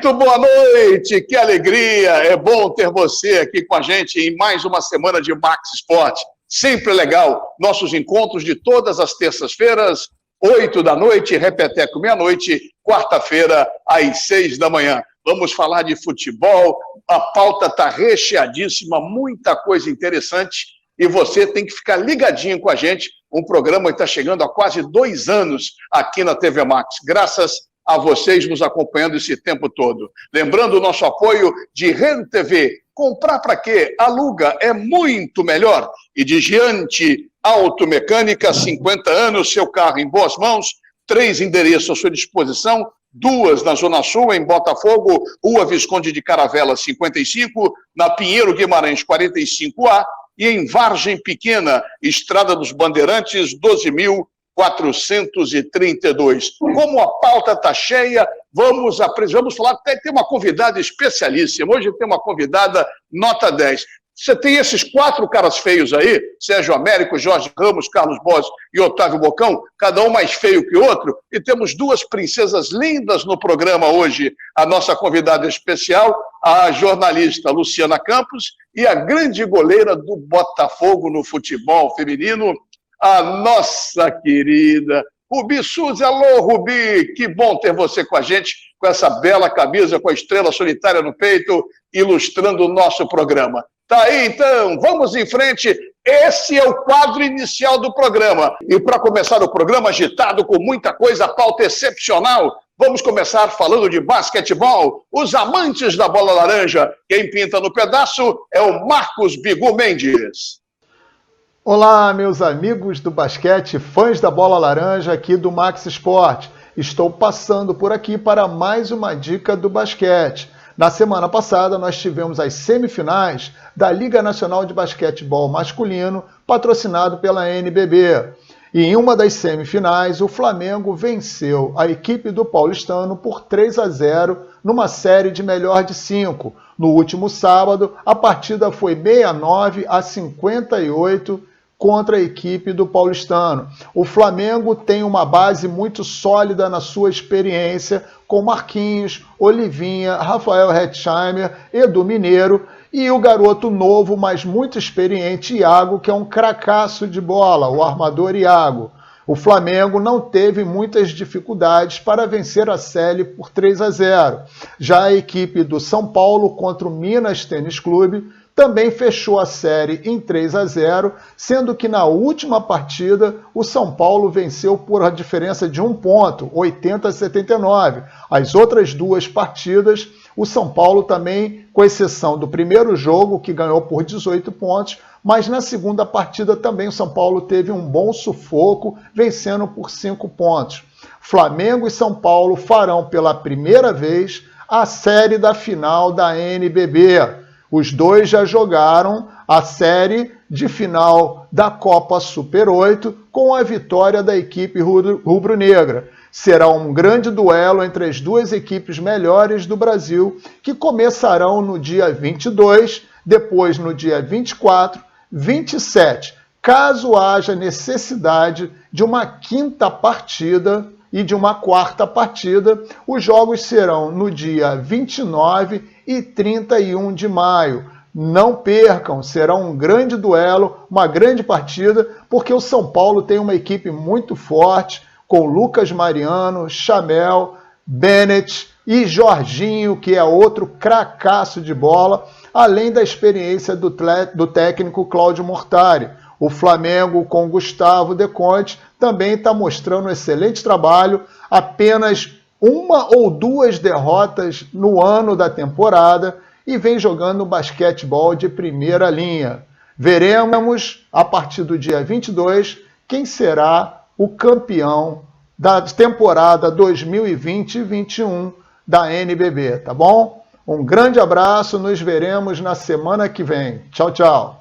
Muito boa noite, que alegria, é bom ter você aqui com a gente em mais uma semana de Max Esporte, sempre legal, nossos encontros de todas as terças-feiras, 8 da noite, repeteco meia-noite, quarta-feira às 6 da manhã. Vamos falar de futebol, a pauta está recheadíssima, muita coisa interessante e você tem que ficar ligadinho com a gente, um programa que está chegando há quase 2 anos aqui na TV Max, graças a vocês nos acompanhando esse tempo todo. Lembrando o nosso apoio de Rede TV. Comprar para quê? Aluga é muito melhor. E de Giante Automecânica, 50 anos, seu carro em boas mãos, 3 endereços à sua disposição, 2 na Zona Sul, em Botafogo, Rua Visconde de Caravela, 55, na Pinheiro Guimarães, 45A, e em Vargem Pequena, Estrada dos Bandeirantes, 12.432. Como a pauta está cheia, vamos falar, tem uma convidada especialíssima. Hoje tem uma convidada nota 10. Você tem esses 4 caras feios aí, Sérgio Américo, Jorge Ramos, Carlos Boas e Otávio Bocão, cada um mais feio que o outro, e temos 2 princesas lindas no programa hoje. A nossa convidada especial, a jornalista Luciana Campos, e a grande goleira do Botafogo no futebol feminino, a nossa querida Rubi Suzy. Alô, Rubi, que bom ter você com a gente, com essa bela camisa, com a estrela solitária no peito, ilustrando o nosso programa. Tá aí, então, vamos em frente. Esse é o quadro inicial do programa. E para começar o programa agitado, com muita coisa, pauta excepcional, vamos começar falando de basquetebol. Os amantes da bola laranja, quem pinta no pedaço é o Marcos Bigu Mendes. Olá, meus amigos do basquete, fãs da bola laranja aqui do Max Esporte. Estou passando por aqui para mais uma dica do basquete. Na semana passada, nós tivemos as semifinais da Liga Nacional de Basquetebol Masculino, patrocinado pela NBB. E em uma das semifinais, o Flamengo venceu a equipe do Paulistano por 3-0 numa série de melhor de 5. No último sábado, a partida foi 69-58 contra a equipe do Paulistano. O Flamengo tem uma base muito sólida na sua experiência, com Marquinhos, Olivinha, Rafael Hetzheimer, Edu Mineiro e o garoto novo, mas muito experiente, Iago, que é um cracaço de bola, o armador Iago. O Flamengo não teve muitas dificuldades para vencer a série por 3-0. Já a equipe do São Paulo contra o Minas Tênis Clube também fechou a série em 3-0, sendo que na última partida o São Paulo venceu por a diferença de 1 ponto, 80-79. As outras 2 partidas, o São Paulo também, com exceção do primeiro jogo, que ganhou por 18 pontos, mas na segunda partida também o São Paulo teve um bom sufoco, vencendo por 5 pontos. Flamengo e São Paulo farão pela primeira vez a série da final da NBB. Os 2 já jogaram a série de final da Copa Super 8 com a vitória da equipe rubro-negra. Será um grande duelo entre as 2 equipes melhores do Brasil, que começarão no dia 22, depois no dia 24, 27. Caso haja necessidade de uma 5ª partida e de uma 4ª partida, os jogos serão no dia 29 e 31 de maio. Não percam, será um grande duelo, uma grande partida, porque o São Paulo tem uma equipe muito forte, com Lucas Mariano, Chamel, Bennett e Jorginho, que é outro cracaço de bola, além da experiência do técnico Cláudio Mortari. O Flamengo, com Gustavo De Conte, também está mostrando um excelente trabalho, apenas 1 ou 2 derrotas no ano da temporada e vem jogando basquetebol de primeira linha. Veremos, a partir do dia 22, quem será o campeão da temporada 2020-21 da NBB, tá bom? Um grande abraço, nos veremos na semana que vem. Tchau, tchau.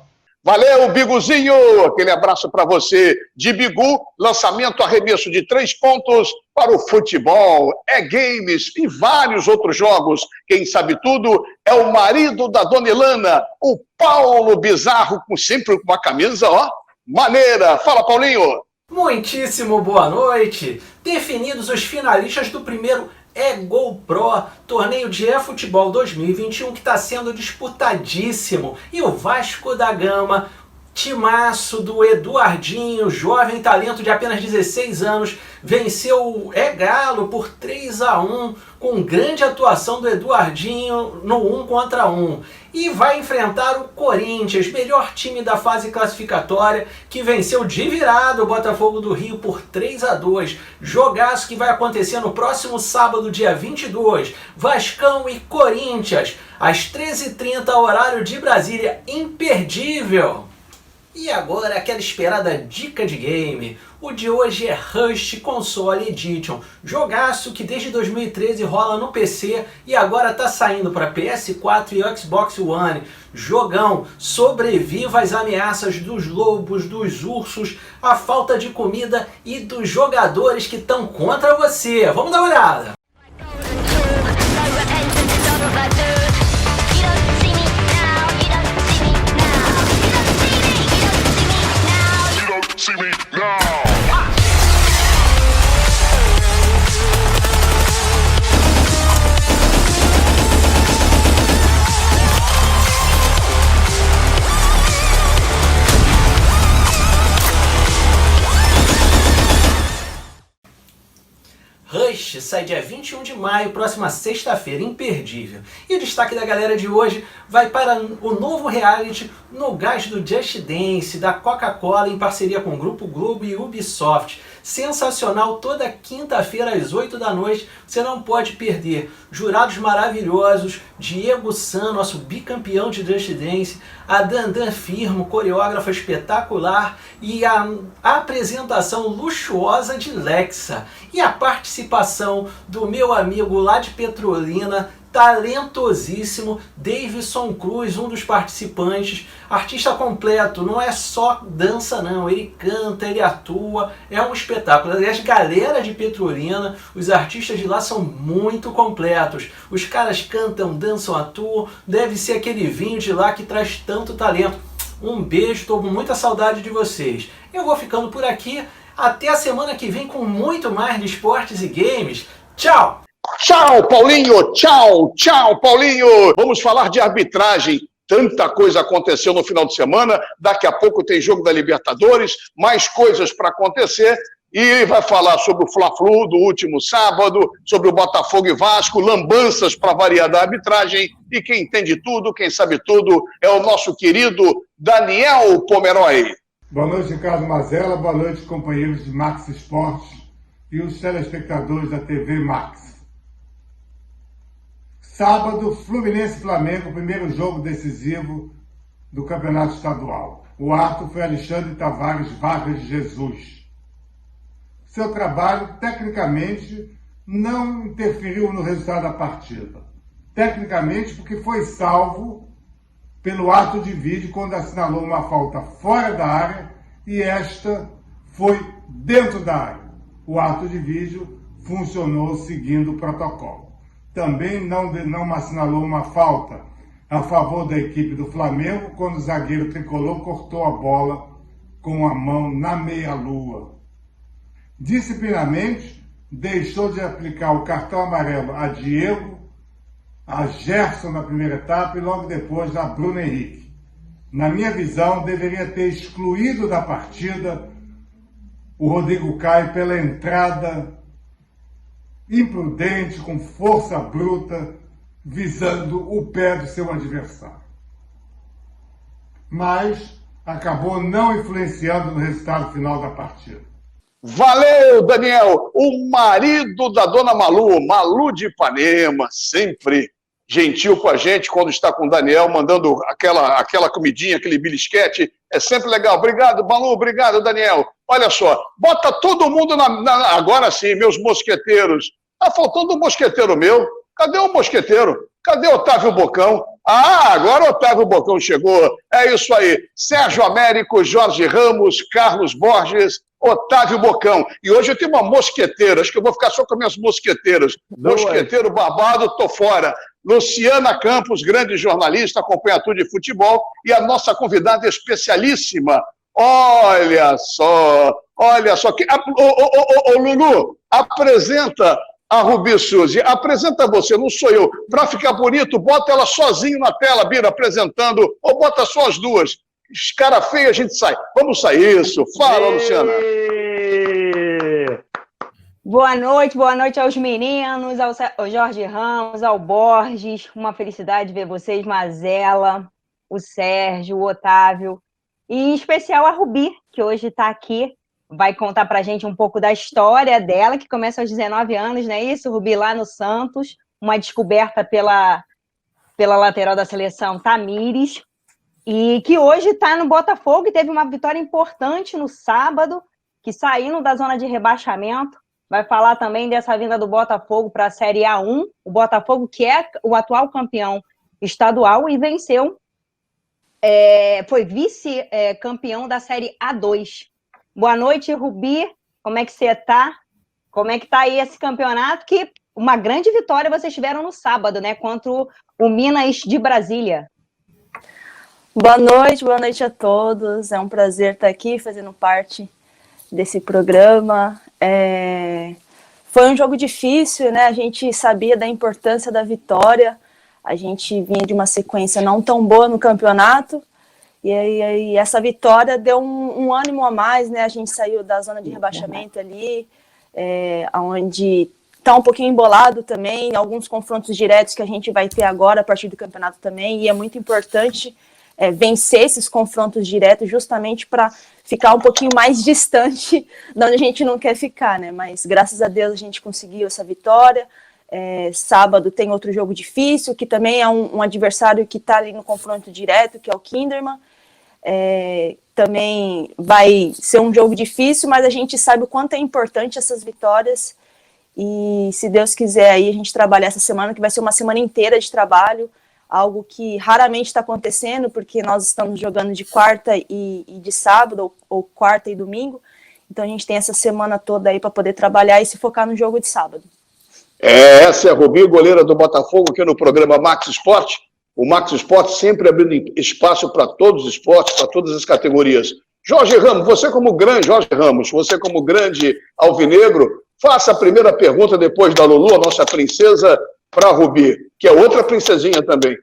Valeu, Biguzinho! Aquele abraço para você de Bigu. Lançamento, arremesso de 3 pontos para o futebol, games e vários outros jogos. Quem sabe tudo é o marido da Dona Ilana, o Paulo Bizarro, sempre com uma camisa, ó, maneira. Fala, Paulinho! Muitíssimo boa noite! Definidos os finalistas do primeiro é GoPro, torneio de eFootball 2021 que está sendo disputadíssimo. E o Vasco da Gama, timaço do Eduardinho, jovem talento de apenas 16 anos, venceu o Galo por 3-1, com grande atuação do Eduardinho no 1 contra 1. E vai enfrentar o Corinthians, melhor time da fase classificatória, que venceu de virada o Botafogo do Rio por 3-2. Jogaço que vai acontecer no próximo sábado, dia 22. Vascão e Corinthians, às 13h30, horário de Brasília. Imperdível! E agora aquela esperada dica de game. O de hoje é Rust Console Edition, jogaço que desde 2013 rola no PC e agora tá saindo para PS4 e Xbox One. Jogão, sobreviva às ameaças dos lobos, dos ursos, a falta de comida e dos jogadores que estão contra você. Vamos dar uma olhada! Rush sai dia 21 de maio, próxima sexta-feira, imperdível. E o destaque da galera de hoje vai para o novo reality No Gás do Just Dance, da Coca-Cola, em parceria com o Grupo Globo e Ubisoft. Sensacional, toda quinta-feira às 8 da noite, você não pode perder. Jurados maravilhosos, Diego San, nosso bicampeão de Just Dance, a Dandan Firmo, coreógrafa espetacular, e a apresentação luxuosa de Lexa. E a participação do meu amigo lá de Petrolina, talentosíssimo, Davidson Cruz, um dos participantes, artista completo, não é só dança não, ele canta, ele atua, é um espetáculo. Aliás, galera de Petrolina, os artistas de lá são muito completos, os caras cantam, dançam, atuam, deve ser aquele vinho de lá que traz tanto talento. Um beijo, estou com muita saudade de vocês. Eu vou ficando por aqui, até a semana que vem com muito mais de esportes e games. Tchau! Tchau, Paulinho! Tchau, tchau, Paulinho! Vamos falar de arbitragem. Tanta coisa aconteceu no final de semana. Daqui a pouco tem jogo da Libertadores, mais coisas para acontecer. E vai falar sobre o Fla-Flu do último sábado, sobre o Botafogo e Vasco, lambanças para variar da arbitragem. E quem entende tudo, quem sabe tudo, é o nosso querido Daniel Pomeroy. Boa noite, Ricardo Mazella. Boa noite, companheiros de Max Esportes e os telespectadores da TV Max. Sábado, Fluminense e Flamengo, primeiro jogo decisivo do Campeonato Estadual. O árbitro foi Alexandre Tavares Vargas de Jesus. Seu trabalho, tecnicamente, não interferiu no resultado da partida. Tecnicamente, porque foi salvo pelo ato de vídeo quando assinalou uma falta fora da área e esta foi dentro da área. O ato de vídeo funcionou seguindo o protocolo. Também não assinalou uma falta a favor da equipe do Flamengo quando o zagueiro tricolor cortou a bola com a mão na meia-lua. Disciplinamente, deixou de aplicar o cartão amarelo a Diego, a Gerson na primeira etapa e logo depois a Bruno Henrique. Na minha visão, deveria ter excluído da partida o Rodrigo Caio pela entrada imprudente, com força bruta, visando o pé do seu adversário. Mas acabou não influenciando no resultado final da partida. Valeu, Daniel! O marido da dona Malu, Malu de Ipanema, sempre gentil com a gente quando está com o Daniel, mandando aquela comidinha, aquele belisquete. É sempre legal. Obrigado, Malu. Obrigado, Daniel. Olha só, bota todo mundo agora sim, meus mosqueteiros. Tá faltando um mosqueteiro meu. Cadê o mosqueteiro? Cadê Otávio Bocão? Ah, agora Otávio Bocão chegou. É isso aí. Sérgio Américo, Jorge Ramos, Carlos Borges, Otávio Bocão. E hoje eu tenho uma mosqueteira. Acho que eu vou ficar só com minhas mosqueteiras. Mosqueteiro barbado, tô fora. Luciana Campos, grande jornalista, acompanha tudo de futebol. E a nossa convidada especialíssima. Olha só. Ô, Lulu, apresenta a Rubi Suzy. Apresenta você, não sou eu. Para ficar bonito, bota ela sozinho na tela, Bira, apresentando, ou bota só as duas. Cara feia, a gente sai. Vamos sair, isso. Fala, Luciana. Boa noite aos meninos, ao Jorge Ramos, ao Borges. Uma felicidade ver vocês, Mazela, o Sérgio, o Otávio. E em especial a Rubi, que hoje está aqui. Vai contar pra gente um pouco da história dela, que começa aos 19 anos, não é isso, Rubi? Lá no Santos, uma descoberta pela lateral da seleção, Tamires, e que hoje está no Botafogo e teve uma vitória importante no sábado, que saíram da zona de rebaixamento. Vai falar também dessa vinda do Botafogo para a Série A1, o Botafogo que é o atual campeão estadual e venceu, foi vice-campeão da Série A2. Boa noite, Rubi. Como é que você está? Como é que está aí esse campeonato? Que uma grande vitória vocês tiveram no sábado, né? Contra o Minas de Brasília. Boa noite a todos. É um prazer estar aqui fazendo parte desse programa. Foi um jogo difícil, né? A gente sabia da importância da vitória. A gente vinha de uma sequência não tão boa no campeonato. E aí essa vitória deu um ânimo a mais, né? A gente saiu da zona de rebaixamento ali, onde está um pouquinho embolado também, alguns confrontos diretos que a gente vai ter agora a partir do campeonato também, e é muito importante vencer esses confrontos diretos justamente para ficar um pouquinho mais distante de onde a gente não quer ficar, né? Mas graças a Deus a gente conseguiu essa vitória. Sábado tem outro jogo difícil, que também é um adversário que está ali no confronto direto, que é o Kinderman. Também vai ser um jogo difícil, mas a gente sabe o quanto é importante essas vitórias, e se Deus quiser aí a gente trabalhar essa semana, que vai ser uma semana inteira de trabalho, algo que raramente está acontecendo, porque nós estamos jogando de quarta e de sábado, ou quarta e domingo, então a gente tem essa semana toda aí para poder trabalhar e se focar no jogo de sábado. Essa é a Rubi, goleira do Botafogo, aqui no programa Max Esporte. O Max Esporte sempre abrindo espaço para todos os esportes, para todas as categorias. Jorge Ramos, você como grande alvinegro, faça a primeira pergunta depois da Lulu, a nossa princesa, para a Rubi, que é outra princesinha também.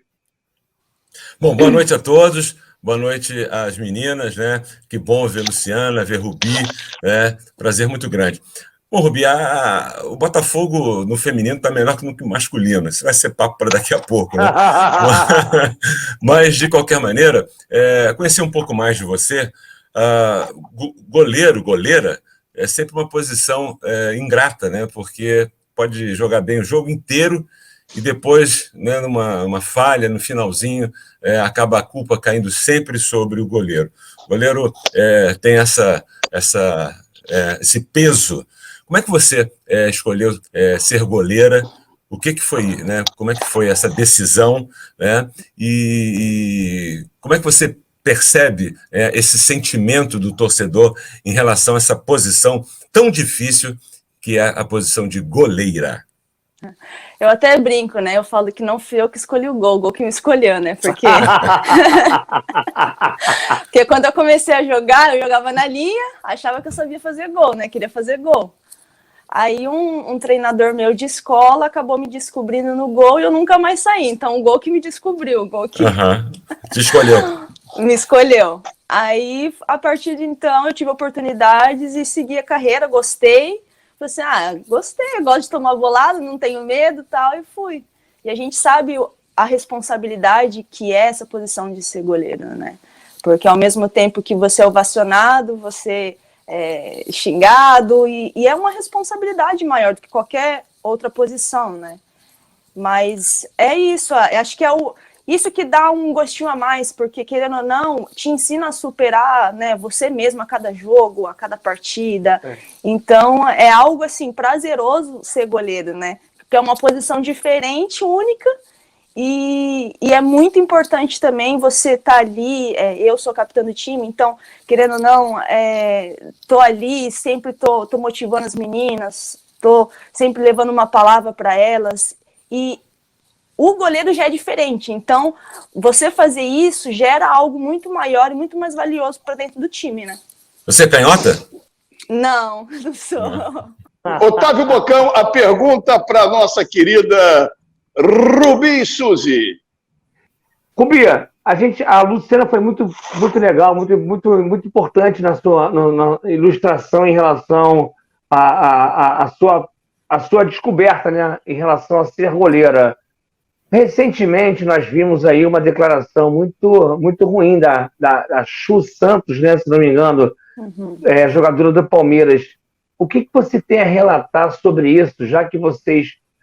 Bom, boa noite a todos. Boa noite às meninas, né? Que bom ver Luciana, ver Rubi, né? Prazer muito grande. Bom, Rubi, o Botafogo no feminino está melhor que no masculino. Isso vai ser papo para daqui a pouco, né? Mas, de qualquer maneira, conhecer um pouco mais de você. Goleira, é sempre uma posição ingrata, né? Porque pode jogar bem o jogo inteiro e depois, né, numa falha, no finalzinho, acaba a culpa caindo sempre sobre o goleiro. O goleiro tem esse peso. Como é que você escolheu ser goleira? O que foi, né? Como é que foi essa decisão, né? E como é que você percebe esse sentimento do torcedor em relação a essa posição tão difícil que é a posição de goleira? Eu até brinco, né? Eu falo que não fui eu que escolhi o gol que me escolheu, né? Porque porque quando eu comecei a jogar, eu jogava na linha, achava que eu sabia fazer gol, né? Queria fazer gol. Aí um treinador meu de escola acabou me descobrindo no gol e eu nunca mais saí. Então o gol que me descobriu, o gol que Te escolheu. me escolheu. Aí, a partir de então, eu tive oportunidades e segui a carreira, gostei. Falei assim, gostei, gosto de tomar bolada, não tenho medo e tal, e fui. E a gente sabe a responsabilidade que é essa posição de ser goleiro, né? Porque ao mesmo tempo que você é ovacionado, você é xingado, e é uma responsabilidade maior do que qualquer outra posição, né? Mas é isso, acho que é isso que dá um gostinho a mais, porque querendo ou não, te ensina a superar, né, você mesmo a cada jogo, a cada partida. Então é algo assim prazeroso ser goleiro, né? Porque é uma posição diferente, única, e é muito importante também você estar ali. Eu sou capitã do time, então querendo ou não, tô ali, sempre tô motivando as meninas, tô sempre levando uma palavra para elas, e o goleiro já é diferente, então você fazer isso gera algo muito maior e muito mais valioso para dentro do time, né? Você é canhota? Não sou. Otávio Bocão, a pergunta para a nossa querida Rubi Suzy. Rubi, a Luciana foi muito legal, muito importante na ilustração em relação à sua descoberta, né, em relação a ser goleira. Recentemente, nós vimos aí uma declaração muito ruim da Chu Santos, né, se não me engano, jogadora do Palmeiras. O que você tem a relatar sobre isso, já que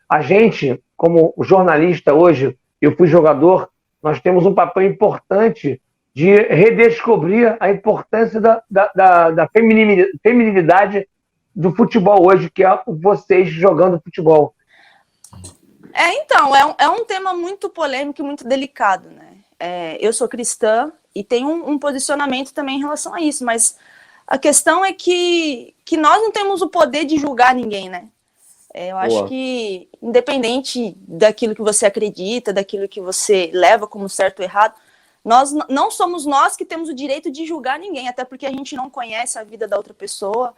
a gente, como jornalista hoje, eu fui jogador, nós temos um papel importante de redescobrir a importância da feminilidade do futebol hoje, que é vocês jogando futebol. Então, é um tema muito polêmico e muito delicado, né? Eu sou cristã e tenho um posicionamento também em relação a isso, mas a questão é que nós não temos o poder de julgar ninguém, né? Eu acho que, independente daquilo que você acredita, daquilo que você leva como certo ou errado, não somos nós que temos o direito de julgar ninguém, até porque a gente não conhece a vida da outra pessoa,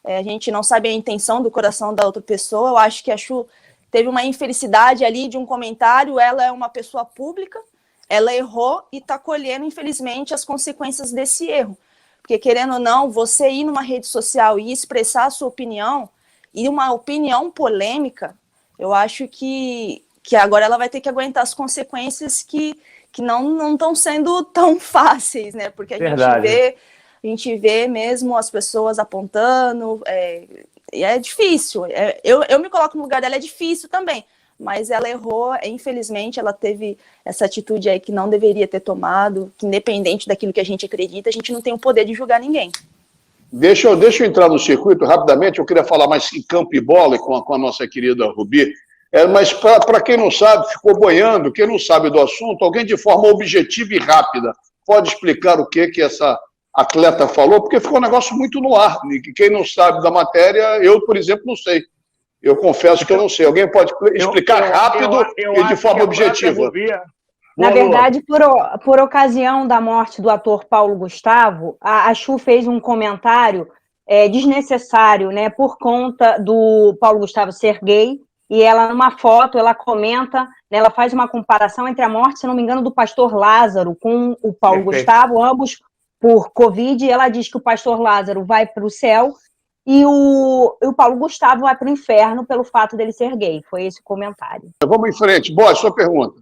a gente não sabe a intenção do coração da outra pessoa. Eu acho que a Chu teve uma infelicidade ali de um comentário, ela é uma pessoa pública, ela errou e está colhendo, infelizmente, as consequências desse erro. Porque, querendo ou não, você ir numa rede social e expressar a sua opinião, e uma opinião polêmica, eu acho que agora ela vai ter que aguentar as consequências que não estão sendo tão fáceis, né? Porque a gente vê mesmo as pessoas apontando, e é difícil. Eu me coloco no lugar dela, é difícil também, mas ela errou, infelizmente, ela teve essa atitude aí que não deveria ter tomado, que independente daquilo que a gente acredita, a gente não tem o poder de julgar ninguém. Deixa eu entrar no circuito rapidamente, eu queria falar mais em campo e bola com a nossa querida Rubi, mas para quem não sabe, ficou boiando, quem não sabe do assunto, alguém de forma objetiva e rápida pode explicar o que essa atleta falou, porque ficou um negócio muito no ar, quem não sabe da matéria, eu, por exemplo, não sei. Eu confesso que eu não sei. Alguém pode explicar rápido e de forma objetiva? Na verdade, por ocasião da morte do ator Paulo Gustavo, a Chu fez um comentário desnecessário, né, por conta do Paulo Gustavo ser gay, e ela, numa foto, ela comenta, né, ela faz uma comparação entre a morte, se não me engano, do pastor Lázaro com o Paulo Gustavo, ambos por Covid, e ela diz que o pastor Lázaro vai para o céu e o Paulo Gustavo vai para o inferno pelo fato dele ser gay. Foi esse o comentário. Vamos em frente. Boa, sua pergunta.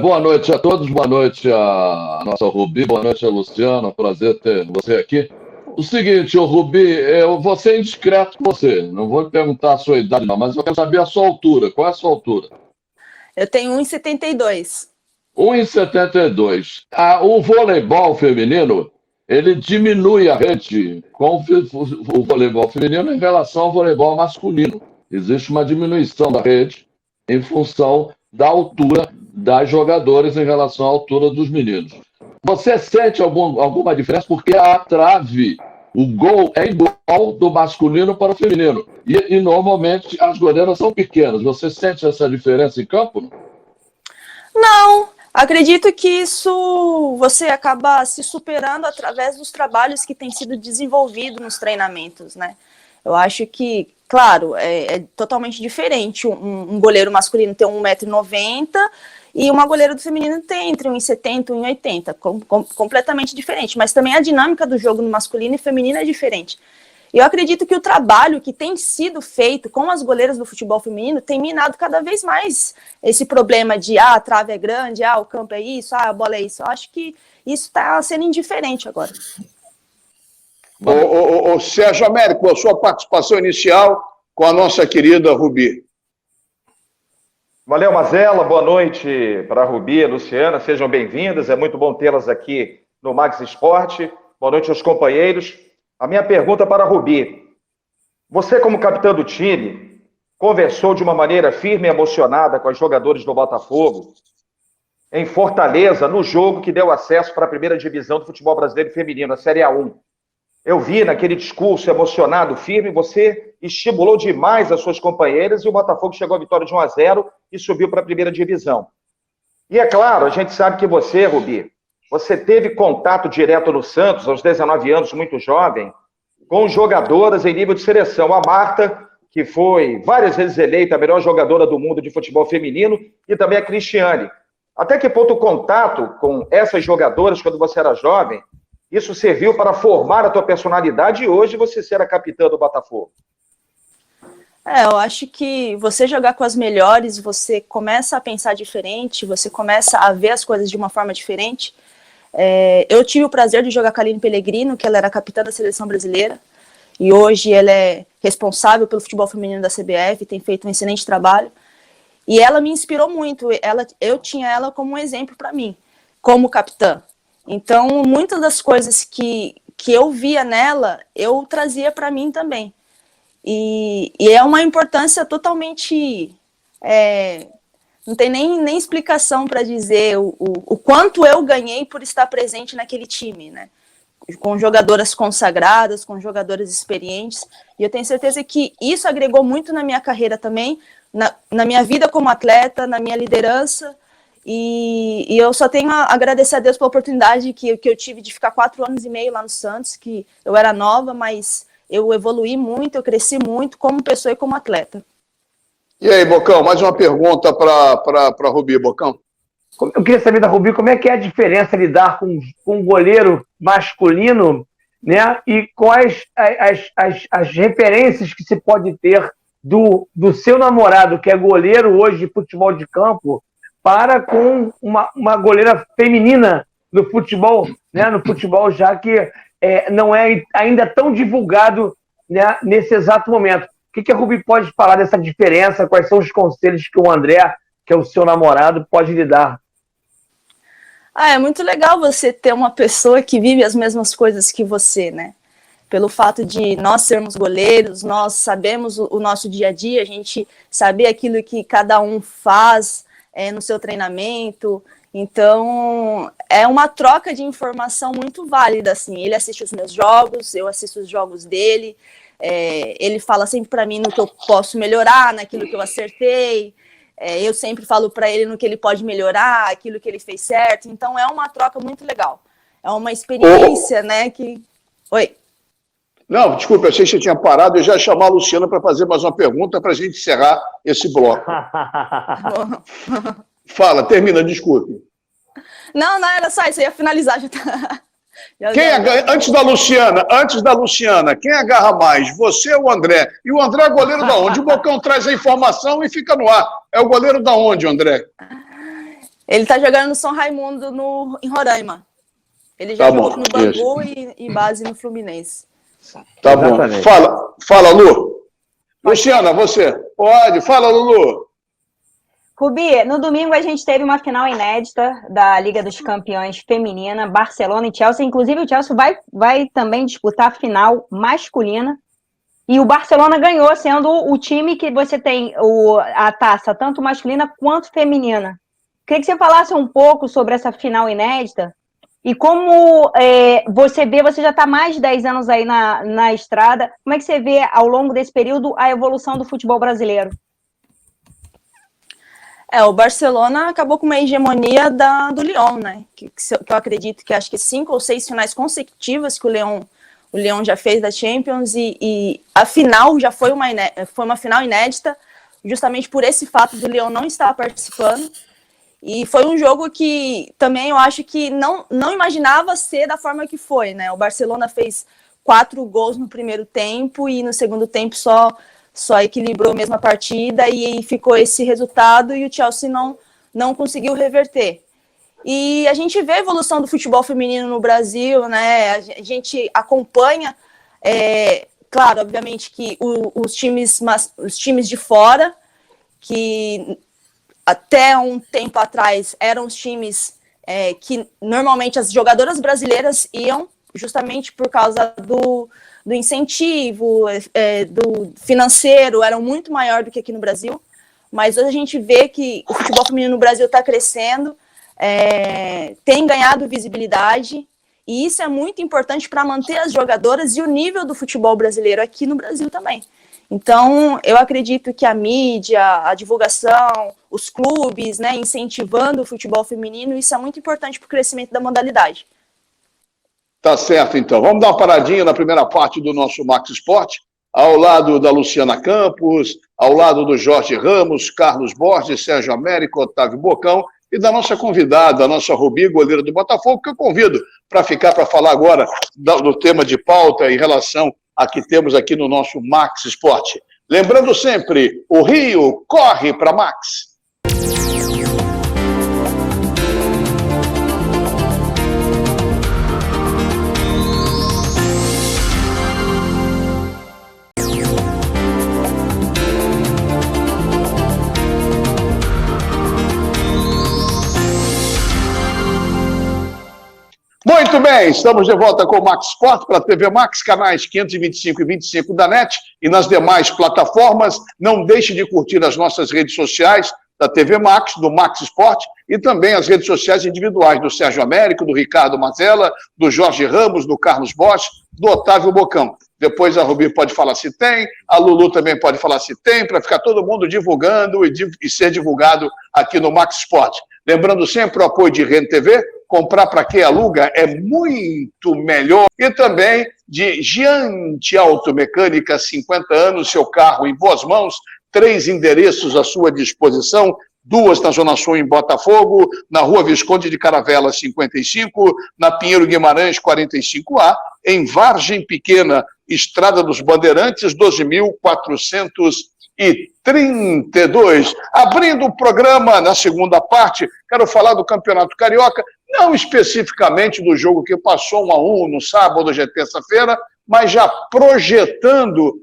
Boa noite a todos, boa noite a nossa Rubi, boa noite a Luciana, prazer ter você aqui. O seguinte, Rubi, eu vou ser indiscreto com você, não vou lhe perguntar a sua idade não, mas eu quero saber a sua altura. Qual é a sua altura? Eu tenho 1,72. 1,72. O voleibol feminino, ele diminui a rede com o voleibol feminino em relação ao voleibol masculino. Existe uma diminuição da rede em função da altura das jogadoras em relação à altura dos meninos. Você sente alguma diferença? Porque a trave, o gol é igual do masculino para o feminino. E normalmente as goleiras são pequenas. Você sente essa diferença em campo? Não. Acredito que isso você acaba se superando através dos trabalhos que têm sido desenvolvidos nos treinamentos, né? Eu acho que, claro, é totalmente diferente um goleiro masculino ter 1,90 m e uma goleira do feminino tem entre 1,70 m e 1,80 m, completamente diferente. Mas também a dinâmica do jogo no masculino e feminino é diferente. Eu acredito que o trabalho que tem sido feito com as goleiras do futebol feminino tem minado cada vez mais esse problema de a trave é grande, o campo é isso, a bola é isso. Eu acho que isso está sendo indiferente agora. O Sérgio Américo, a sua participação inicial com a nossa querida Rubi. Valeu, Mazella, boa noite para a Rubi e a Luciana, sejam bem-vindas, é muito bom tê-las aqui no Max Esporte. Boa noite aos companheiros. A minha pergunta para a Rubi. Você, como capitã do time, conversou de uma maneira firme e emocionada com os jogadores do Botafogo em Fortaleza, no jogo que deu acesso para a primeira divisão do futebol brasileiro feminino, a Série A1. Eu vi naquele discurso emocionado, firme, você estimulou demais as suas companheiras e o Botafogo chegou à vitória de 1-0 e subiu para a primeira divisão. E é claro, a gente sabe que você, Rubi, você teve contato direto no Santos, aos 19 anos, muito jovem, com jogadoras em nível de seleção. A Marta, que foi várias vezes eleita a melhor jogadora do mundo de futebol feminino, e também a Cristiane. Até que ponto o contato com essas jogadoras, quando você era jovem, isso serviu para formar a tua personalidade e hoje você ser a capitã do Botafogo? Eu acho que você jogar com as melhores, você começa a pensar diferente, você começa a ver as coisas de uma forma diferente. Eu tive o prazer de jogar com a Aline Pellegrino, que ela era capitã da seleção brasileira, e hoje ela é responsável pelo futebol feminino da CBF, tem feito um excelente trabalho, e ela me inspirou muito, eu tinha ela como um exemplo para mim, como capitã. Então, muitas das coisas que eu via nela, eu trazia para mim também. E é uma importância totalmente... não tem nem explicação para dizer o quanto eu ganhei por estar presente naquele time, né? Com jogadoras consagradas, com jogadoras experientes. E eu tenho certeza que isso agregou muito na minha carreira também, na minha vida como atleta, na minha liderança. E eu só tenho a agradecer a Deus pela oportunidade que eu tive de ficar 4 anos e meio lá no Santos, que eu era nova, mas eu evoluí muito, eu cresci muito como pessoa e como atleta. E aí, Bocão, mais uma pergunta para a Rubi, Bocão. Eu queria saber da Rubi como é que é a diferença lidar com um goleiro masculino, né? E quais as referências que se pode ter do seu namorado, que é goleiro hoje de futebol de campo, para com uma goleira feminina no futebol, né? No futebol, já que não é ainda tão divulgado, né, nesse exato momento. O que a Rubi pode falar dessa diferença? Quais são os conselhos que o André, que é o seu namorado, pode lhe dar? É muito legal você ter uma pessoa que vive as mesmas coisas que você, né? Pelo fato de nós sermos goleiros, nós sabemos o nosso dia a dia, a gente saber aquilo que cada um faz no seu treinamento. Então, é uma troca de informação muito válida, assim. Ele assiste os meus jogos, eu assisto os jogos dele, ele fala sempre para mim no que eu posso melhorar, naquilo que eu acertei, eu sempre falo para ele no que ele pode melhorar, aquilo que ele fez certo. Então, é uma troca muito legal. É uma experiência, né, que... Oi. Não, desculpe, eu achei que você tinha parado. Eu já ia chamar a Luciana para fazer mais uma pergunta para a gente encerrar esse bloco. Fala, termina, desculpe. Não, era só isso, eu ia finalizar. Antes da Luciana, quem agarra mais, você ou o André? E o André é goleiro da onde? O Bocão traz a informação e fica no ar. É o goleiro da onde, André? Ele está jogando no São Raimundo, em Roraima. Ele já jogou no Bangu e base no Fluminense. Tá bom. Fala, Lu. Luciana, você. Pode. Fala, Lulu. Rubi, no domingo a gente teve uma final inédita da Liga dos Campeões feminina, Barcelona e Chelsea. Inclusive o Chelsea vai também disputar a final masculina. E o Barcelona ganhou, sendo o time que você tem a taça, tanto masculina quanto feminina. Queria que você falasse um pouco sobre essa final inédita e como você vê, você já está mais de 10 anos aí na estrada, como é que você vê ao longo desse período a evolução do futebol brasileiro? O Barcelona acabou com uma hegemonia do Lyon, né? Que eu acredito que acho que 5 ou 6 finais consecutivas que o Lyon já fez da Champions, e a final já foi uma final inédita, justamente por esse fato do Lyon não estar participando. E foi um jogo que também eu acho que não imaginava ser da forma que foi, né? O Barcelona fez 4 gols no primeiro tempo e no segundo tempo só equilibrou a mesma partida e ficou esse resultado, e o Chelsea não conseguiu reverter. E a gente vê a evolução do futebol feminino no Brasil, né? A gente acompanha, claro, obviamente que os times de fora, que até um tempo atrás eram os times que normalmente as jogadoras brasileiras iam, justamente por causa do incentivo, do financeiro, eram muito maior do que aqui no Brasil. Mas hoje a gente vê que o futebol feminino no Brasil está crescendo, tem ganhado visibilidade, e isso é muito importante para manter as jogadoras e o nível do futebol brasileiro aqui no Brasil também. Então, eu acredito que a mídia, a divulgação, os clubes, né, incentivando o futebol feminino, isso é muito importante para o crescimento da modalidade. Tá certo, então. Vamos dar uma paradinha na primeira parte do nosso Max Esporte, ao lado da Luciana Campos, ao lado do Jorge Ramos, Carlos Borges, Sérgio Américo, Otávio Bocão e da nossa convidada, a nossa Rubi, goleira do Botafogo, que eu convido para ficar para falar agora do tema de pauta em relação a que temos aqui no nosso Max Esporte. Lembrando sempre, o Rio corre para Max. Muito bem, estamos de volta com o Max Sport para a TV Max, canais 525 e 25 da NET e nas demais plataformas. Não deixe de curtir as nossas redes sociais da TV Max, do Max Sport e também as redes sociais individuais do Sérgio Américo, do Ricardo Mazella, do Jorge Ramos, do Carlos Bosch, do Otávio Bocão. Depois a Rubi pode falar se tem, a Lulu também pode falar se tem, para ficar todo mundo divulgando e ser divulgado aqui no Max Sport. Lembrando sempre o apoio de Rede TV, comprar para quem aluga é muito melhor. E também de Giante Automecânica, 50 anos, seu carro em boas mãos, 3 endereços à sua disposição, 2 na Zona Sul em Botafogo, na Rua Visconde de Caravela 55, na Pinheiro Guimarães 45A, em Vargem Pequena, Estrada dos Bandeirantes 12.432. Abrindo o programa na segunda parte, quero falar do Campeonato Carioca, não especificamente do jogo que passou 1-1 no sábado, hoje é terça-feira, mas já projetando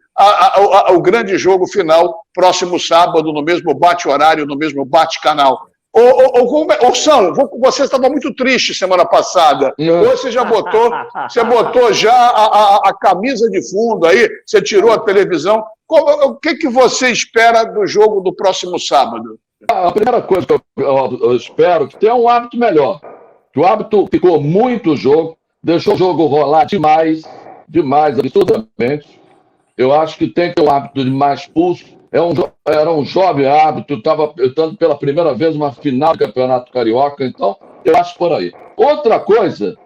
o grande jogo final, próximo sábado, no mesmo bate-horário, no mesmo bate-canal. São, você estava muito triste semana passada. Hoje você já botou, a camisa de fundo aí, você tirou a televisão. O que você espera do jogo do próximo sábado? A primeira coisa que eu espero é que tenha um árbitro melhor. Que o árbitro ficou muito jogo, deixou o jogo rolar demais, absurdamente. Eu acho que tem que ter um árbitro de mais pulso. Era um jovem árbitro, estava disputando pela primeira vez uma final do Campeonato Carioca, então eu acho por aí. Outra coisa,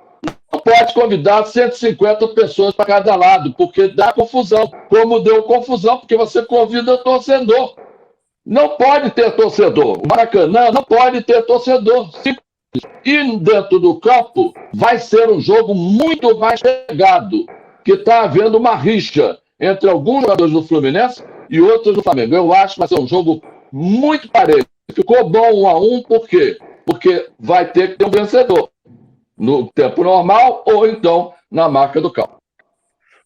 não pode convidar 150 pessoas para cada lado, porque dá confusão. Como deu confusão, porque você convida torcedor. Não pode ter torcedor. O Maracanã não pode ter torcedor. E dentro do campo vai ser um jogo muito mais pegado, que está havendo uma rixa entre alguns jogadores do Fluminense e outros do Flamengo. Eu acho que vai ser um jogo muito parelho. Ficou bom 1-1, por quê? Porque vai ter que ter um vencedor no tempo normal ou então na marca do campo.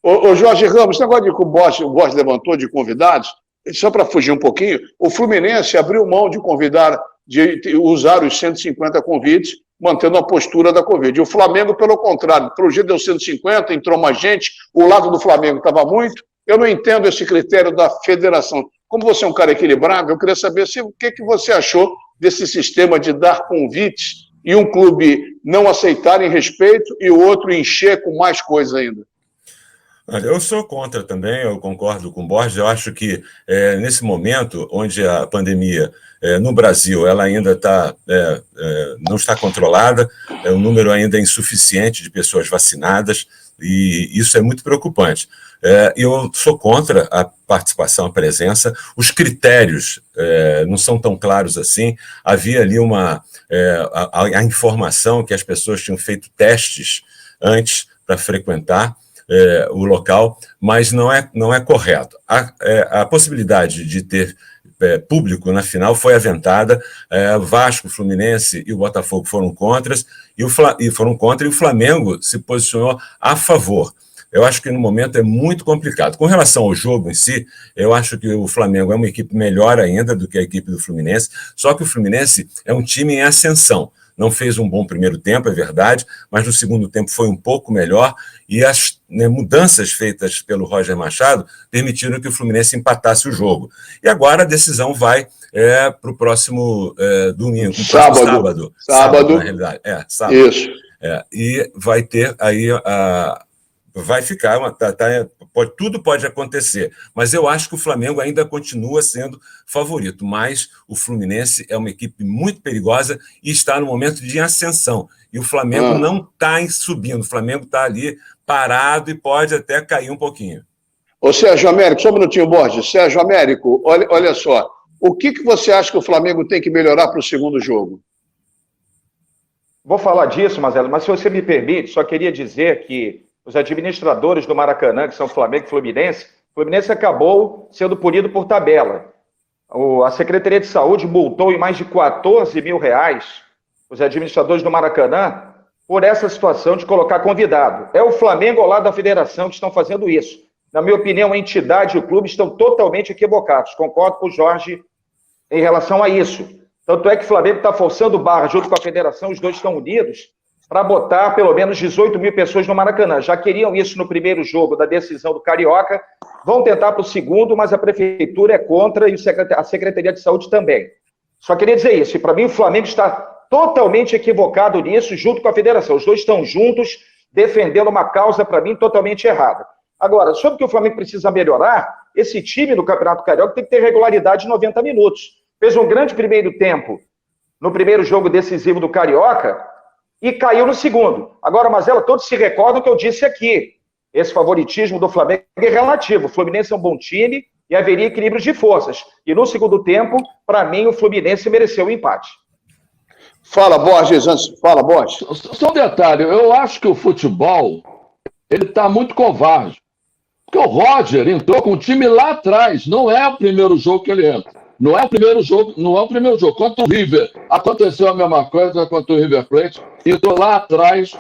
Ô Jorge Ramos, esse negócio que o Bosch levantou de convidados, só para fugir um pouquinho, o Fluminense abriu mão de convidar, de usar os 150 convites, mantendo a postura da Covid. E o Flamengo, pelo contrário, pelo jeito deu 150, entrou mais gente, o lado do Flamengo estava muito. Eu não entendo esse critério da federação. Como você é um cara equilibrado, eu queria saber o que você achou desse sistema de dar convites e um clube não aceitar em respeito e o outro encher com mais coisa ainda. Eu sou contra também, eu concordo com o Borges. Eu acho que nesse momento, onde a pandemia no Brasil ela ainda não está controlada, o número ainda é insuficiente de pessoas vacinadas, e isso é muito preocupante. Eu sou contra a participação, a presença. Os critérios não são tão claros assim. Havia ali a informação que as pessoas tinham feito testes antes para frequentar o local, mas não é correto. A possibilidade de ter público na final foi aventada. Vasco, Fluminense e o Botafogo foram contra, e o Flamengo se posicionou a favor. Eu acho que no momento é muito complicado. Com relação ao jogo em si, eu acho que o Flamengo é uma equipe melhor ainda do que a equipe do Fluminense, só que o Fluminense é um time em ascensão. Não fez um bom primeiro tempo, é verdade, mas no segundo tempo foi um pouco melhor, e as mudanças feitas pelo Roger Machado permitiram que o Fluminense empatasse o jogo. E agora a decisão vai para o próximo domingo, sábado, na realidade. Sábado. Isso. E vai ter aí vai ficar, tudo pode acontecer, mas eu acho que o Flamengo ainda continua sendo favorito, mas o Fluminense é uma equipe muito perigosa e está no momento de ascensão, e o Flamengo não está subindo, o Flamengo está ali parado e pode até cair um pouquinho. Ô Sérgio Américo, só um minutinho, Borges. Sérgio Américo, olha só, o que você acha que o Flamengo tem que melhorar para o segundo jogo? Vou falar disso, Marcelo, mas se você me permite, só queria dizer que os administradores do Maracanã, que são Flamengo e Fluminense, o Fluminense acabou sendo punido por tabela. A Secretaria de Saúde multou em mais de 14 mil reais os administradores do Maracanã por essa situação de colocar convidado. É o Flamengo ao lado da federação que estão fazendo isso. Na minha opinião, a entidade e o clube estão totalmente equivocados. Concordo com o Jorge em relação a isso. Tanto é que o Flamengo está forçando barra junto com a federação, os dois estão unidos, para botar pelo menos 18 mil pessoas no Maracanã. Já queriam isso no primeiro jogo da decisão do Carioca, vão tentar para o segundo, mas a prefeitura é contra e a Secretaria de Saúde também. Só queria dizer isso, e para mim o Flamengo está totalmente equivocado nisso, junto com a federação. Os dois estão juntos, defendendo uma causa, para mim, totalmente errada. Agora, sobre o que o Flamengo precisa melhorar, esse time do Campeonato Carioca tem que ter regularidade de 90 minutos. Fez um grande primeiro tempo no primeiro jogo decisivo do Carioca, e caiu no segundo. Agora, Mazela, todos se recordam que eu disse aqui, esse favoritismo do Flamengo é relativo. O Fluminense é um bom time e haveria equilíbrio de forças. E no segundo tempo, para mim, o Fluminense mereceu o empate. Fala, Borges, fala, Borges. Só um detalhe, eu acho que o futebol, ele está muito covarde. Porque o Roger entrou com o time lá atrás, não é o primeiro jogo que ele entra. Não é o primeiro jogo. Contra o River, aconteceu a mesma coisa contra o River Plate. Entrou lá atrás,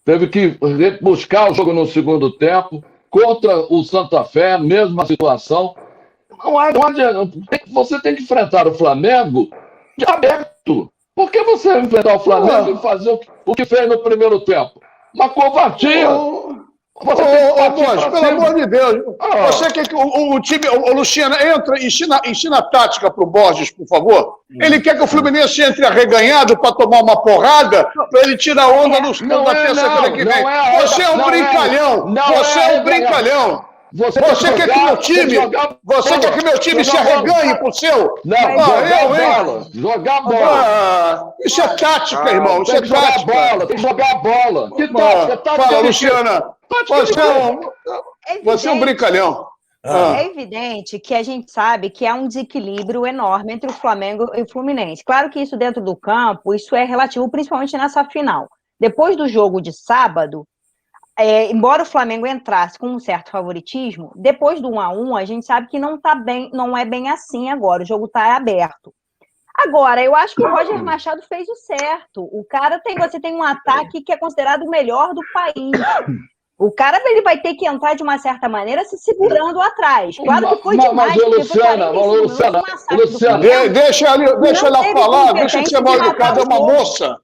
teve que buscar o jogo no segundo tempo. Contra o Santa Fé, mesma situação. Você tem que enfrentar o Flamengo de aberto. Por que você enfrentar o Flamengo e fazer o que fez no primeiro tempo? Uma covardia. Borges, pelo amor de Deus. Você quer que o time, o Luciano, entra, ensina a tática para o Borges, por favor. Ele quer que o Fluminense entre arreganhado para tomar uma porrada, para ele tirar onda na terça-feira que vem. Você é um brincalhão. Você é um brincalhão. Você quer que meu time, se arreganhe pro seu? Jogar bola. Isso é tática, irmão. Isso é tática. Tem que jogar bola. Que tática? Fala, Luciana. Você é um brincalhão. É evidente que a gente sabe que há um desequilíbrio enorme entre o Flamengo e o Fluminense. Claro que isso dentro do campo, isso é relativo, principalmente nessa final. Depois do jogo de sábado, embora o Flamengo entrasse com um certo favoritismo, depois do 1-1, a gente sabe que não é bem assim agora, o jogo está aberto. Agora, eu acho que o Roger Machado fez o certo. Você tem um ataque que é considerado o melhor do país. O cara ele vai ter que entrar de uma certa maneira se segurando atrás. Claro que foi demais. Luciana, deixa ela falar, deixa de ser mal educada, é uma moça.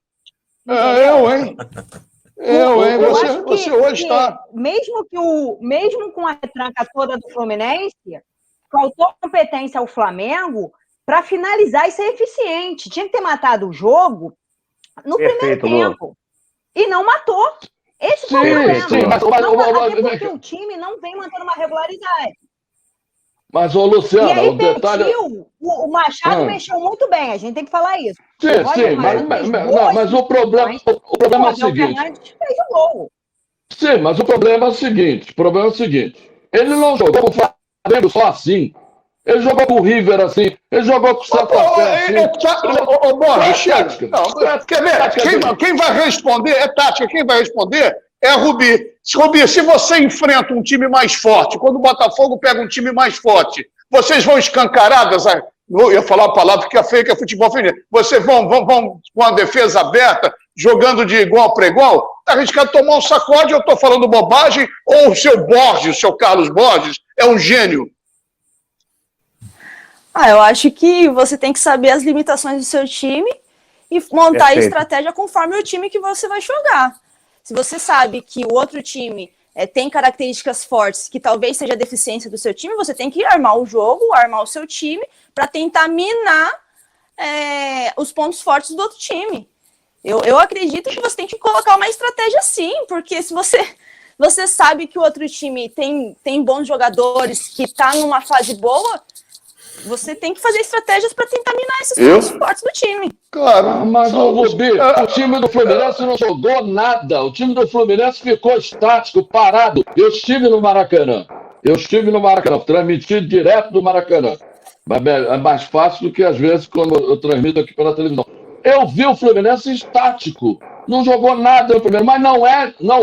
Você hoje está... Mesmo com a retranca toda do Fluminense, faltou competência ao Flamengo para finalizar e ser eficiente. Tinha que ter matado o jogo no primeiro tempo. E não matou. Esse foi o problema. Até porque o time não vem mantendo uma regularidade. Mas, Luciana, e aí, o detalhe... O Machado mexeu muito bem, a gente tem que falar isso. Mas o problema é o seguinte... fez o gol. Sim, mas o problema é o seguinte, ele não jogou com o Flamengo só assim. Ele jogou com o River assim, ele jogou com o Santa Fé assim. Borges, chega. Quem vai responder é tática, quem vai responder é a Rubi. Rubi, se você enfrenta um time mais forte, quando o Botafogo pega um time mais forte, vocês vão escancaradas, eu ia falar a palavra que é feia, que é futebol feminino, vocês vão com a defesa aberta, jogando de igual para igual, tá arriscado tomar um sacode, eu estou falando bobagem, ou o seu Borges, o seu Carlos Borges, é um gênio. Eu acho que você tem que saber as limitações do seu time e montar a estratégia conforme o time que você vai jogar. Se você sabe que o outro time tem características fortes que talvez seja a deficiência do seu time, você tem que armar o jogo, armar o seu time para tentar minar os pontos fortes do outro time. Eu acredito que você tem que colocar uma estratégia sim, porque se você você sabe que o outro time tem bons jogadores, que tá numa fase boa, você tem que fazer estratégias para tentar minar esses pontos fortes do time. Claro. Mas, Rubi, o time do Fluminense não jogou nada. O time do Fluminense ficou estático, parado. Eu estive no Maracanã, transmiti direto do Maracanã. É mais fácil do que, às vezes, quando eu transmito aqui pela televisão. Eu vi o Fluminense estático. Não jogou nada no primeiro, mas não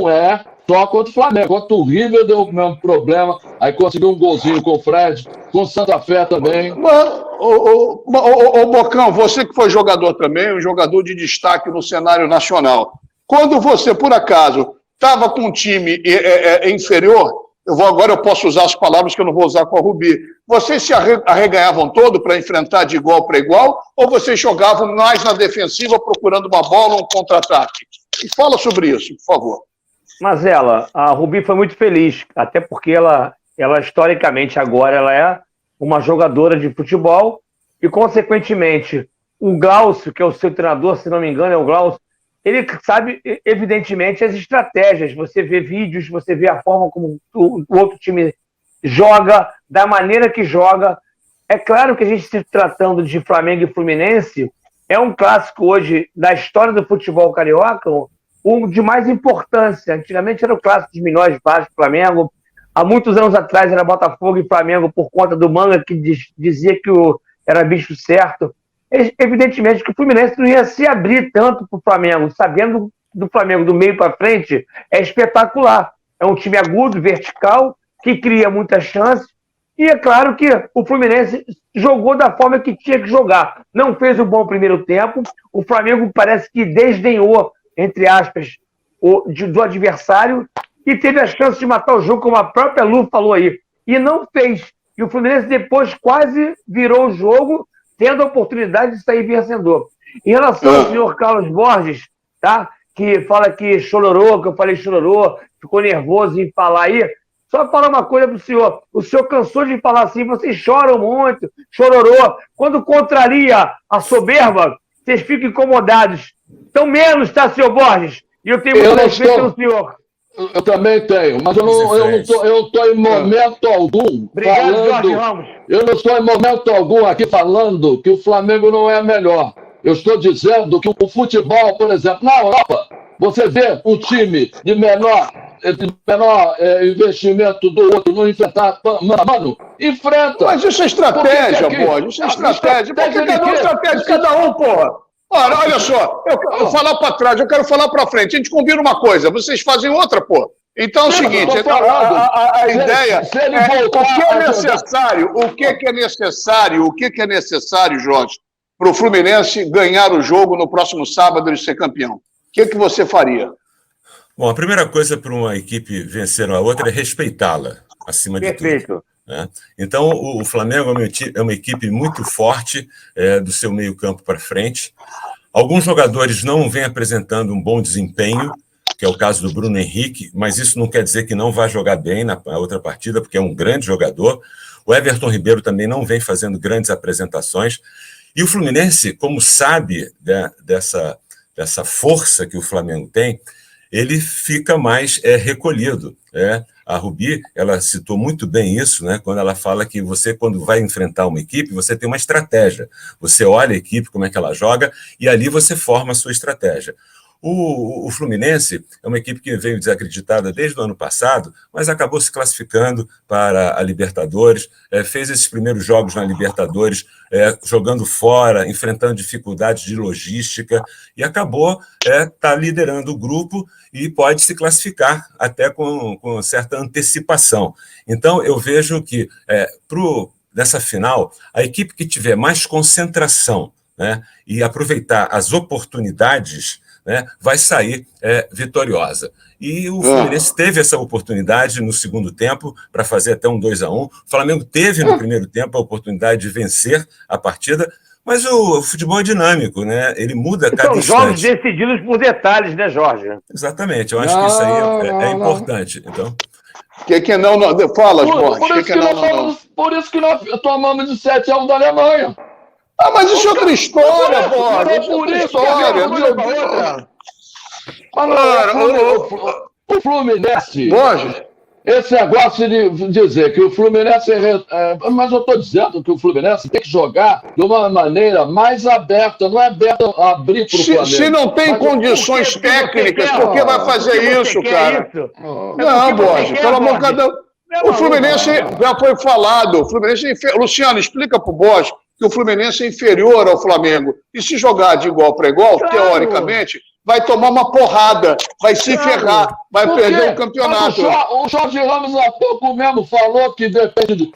é só contra o Flamengo. Contra o River deu o mesmo problema. Aí conseguiu um golzinho com o Fred, com o Santa Fé também. Ô, Bocão, você que foi jogador também, um jogador de destaque no cenário nacional. Quando você, por acaso, estava com um time inferior, agora eu posso usar as palavras que eu não vou usar com a Rubi, vocês se arreganhavam todo para enfrentar de igual para igual, ou vocês jogavam mais na defensiva procurando uma bola ou um contra-ataque? E fala sobre isso, por favor. Mazela, a Rubi foi muito feliz, até porque ela historicamente agora ela é uma jogadora de futebol e, consequentemente, o Glaucio, que é o seu treinador, se não me engano, é o Glaucio, ele sabe, evidentemente, as estratégias. Você vê vídeos, você vê a forma como o outro time joga, da maneira que joga. É claro que a gente, se tratando de Flamengo e Fluminense, é um clássico hoje da história do futebol carioca, o de mais importância. Antigamente era o clássico dos milhões baixos, Flamengo. Há muitos anos atrás era Botafogo e Flamengo por conta do manga que dizia que era bicho certo. Evidentemente que o Fluminense não ia se abrir tanto para o Flamengo, sabendo do Flamengo do meio para frente, é espetacular. É um time agudo, vertical, que cria muitas chances. E é claro que o Fluminense jogou da forma que tinha que jogar. Não fez um bom primeiro tempo. O Flamengo parece que desdenhou, entre aspas, do adversário e teve a chance de matar o jogo, como a própria Lu falou aí. E não fez. E o Fluminense depois quase virou o jogo, tendo a oportunidade de sair vencedor. Em relação ao senhor Carlos Borges, tá? Que fala que chororô, que eu falei chororô, ficou nervoso em falar aí, só falar uma coisa pro senhor. O senhor cansou de falar assim, vocês choram muito, chororô. Quando contraria a soberba, vocês ficam incomodados. Então menos, tá, senhor Borges? E eu tenho muito respeito pelo senhor. Eu também tenho, mas eu não estou em momento algum Jorge Ramos. Eu não estou em momento algum aqui falando que o Flamengo não é melhor. Eu estou dizendo que o futebol, por exemplo, na Europa, você vê um time de menor investimento do outro, não enfrentar, mano, enfrenta. Mas isso é estratégia, Borges, isso é estratégia. Porque cada um estratégia de cada um, porra. Ora, olha só, eu quero falar para trás, eu quero falar para frente. A gente combina uma coisa, vocês fazem outra, pô. Então é o seguinte, a ideia é o que é necessário, o que é necessário, Jorge, para o Fluminense ganhar o jogo no próximo sábado e ser campeão. O que você faria? Bom, a primeira coisa para uma equipe vencer a outra é respeitá-la, acima de tudo. Né? Então, o Flamengo é uma equipe muito forte do seu meio-campo para frente. Alguns jogadores não vêm apresentando um bom desempenho, que é o caso do Bruno Henrique, mas isso não quer dizer que não vai jogar bem na outra partida, porque é um grande jogador. O Everton Ribeiro também não vem fazendo grandes apresentações. E o Fluminense, como sabe dessa força que o Flamengo tem, ele fica mais recolhido. A Rubi, ela citou muito bem isso, né, quando ela fala que você, quando vai enfrentar uma equipe, você tem uma estratégia. Você olha a equipe, como é que ela joga, e ali você forma a sua estratégia. O Fluminense é uma equipe que veio desacreditada desde o ano passado, mas acabou se classificando para a Libertadores, fez esses primeiros jogos na Libertadores, jogando fora, enfrentando dificuldades de logística, e acabou tá liderando o grupo e pode se classificar até com certa antecipação. Então, eu vejo que, nessa final, a equipe que tiver mais concentração, né, e aproveitar as oportunidades, né, vai sair vitoriosa. E o Fluminense teve essa oportunidade no segundo tempo para fazer até um 2-1. O Flamengo teve no primeiro tempo a oportunidade de vencer a partida, mas o futebol é dinâmico, né? Ele muda cada instante. São jogos decididos por detalhes, né, Jorge? Exatamente, eu acho que isso aí é importante. Então... Que não fala, Jorge. Por isso que nós tomamos de 7-1 da Alemanha. Ah, mas isso é outra história, Borges. Isso é outra história. O Fluminense... Borges, Esse negócio de dizer que o Fluminense... mas eu estou dizendo que o Fluminense tem que jogar de uma maneira mais aberta, não é aberta a abrir para o Flamengo. se não tem Mas condições técnicas, por que vai fazer isso, cara? Isso? Não, Borges, pelo amor de Deus. O Fluminense já foi falado. O Fluminense Luciano, explica para o Borges que o Fluminense é inferior ao Flamengo. E se jogar de igual para igual, Claro. teoricamente, vai tomar uma porrada, vai se ferrar, vai Por perder quê? o campeonato. Mas o Jorge Ramos há pouco mesmo falou que depende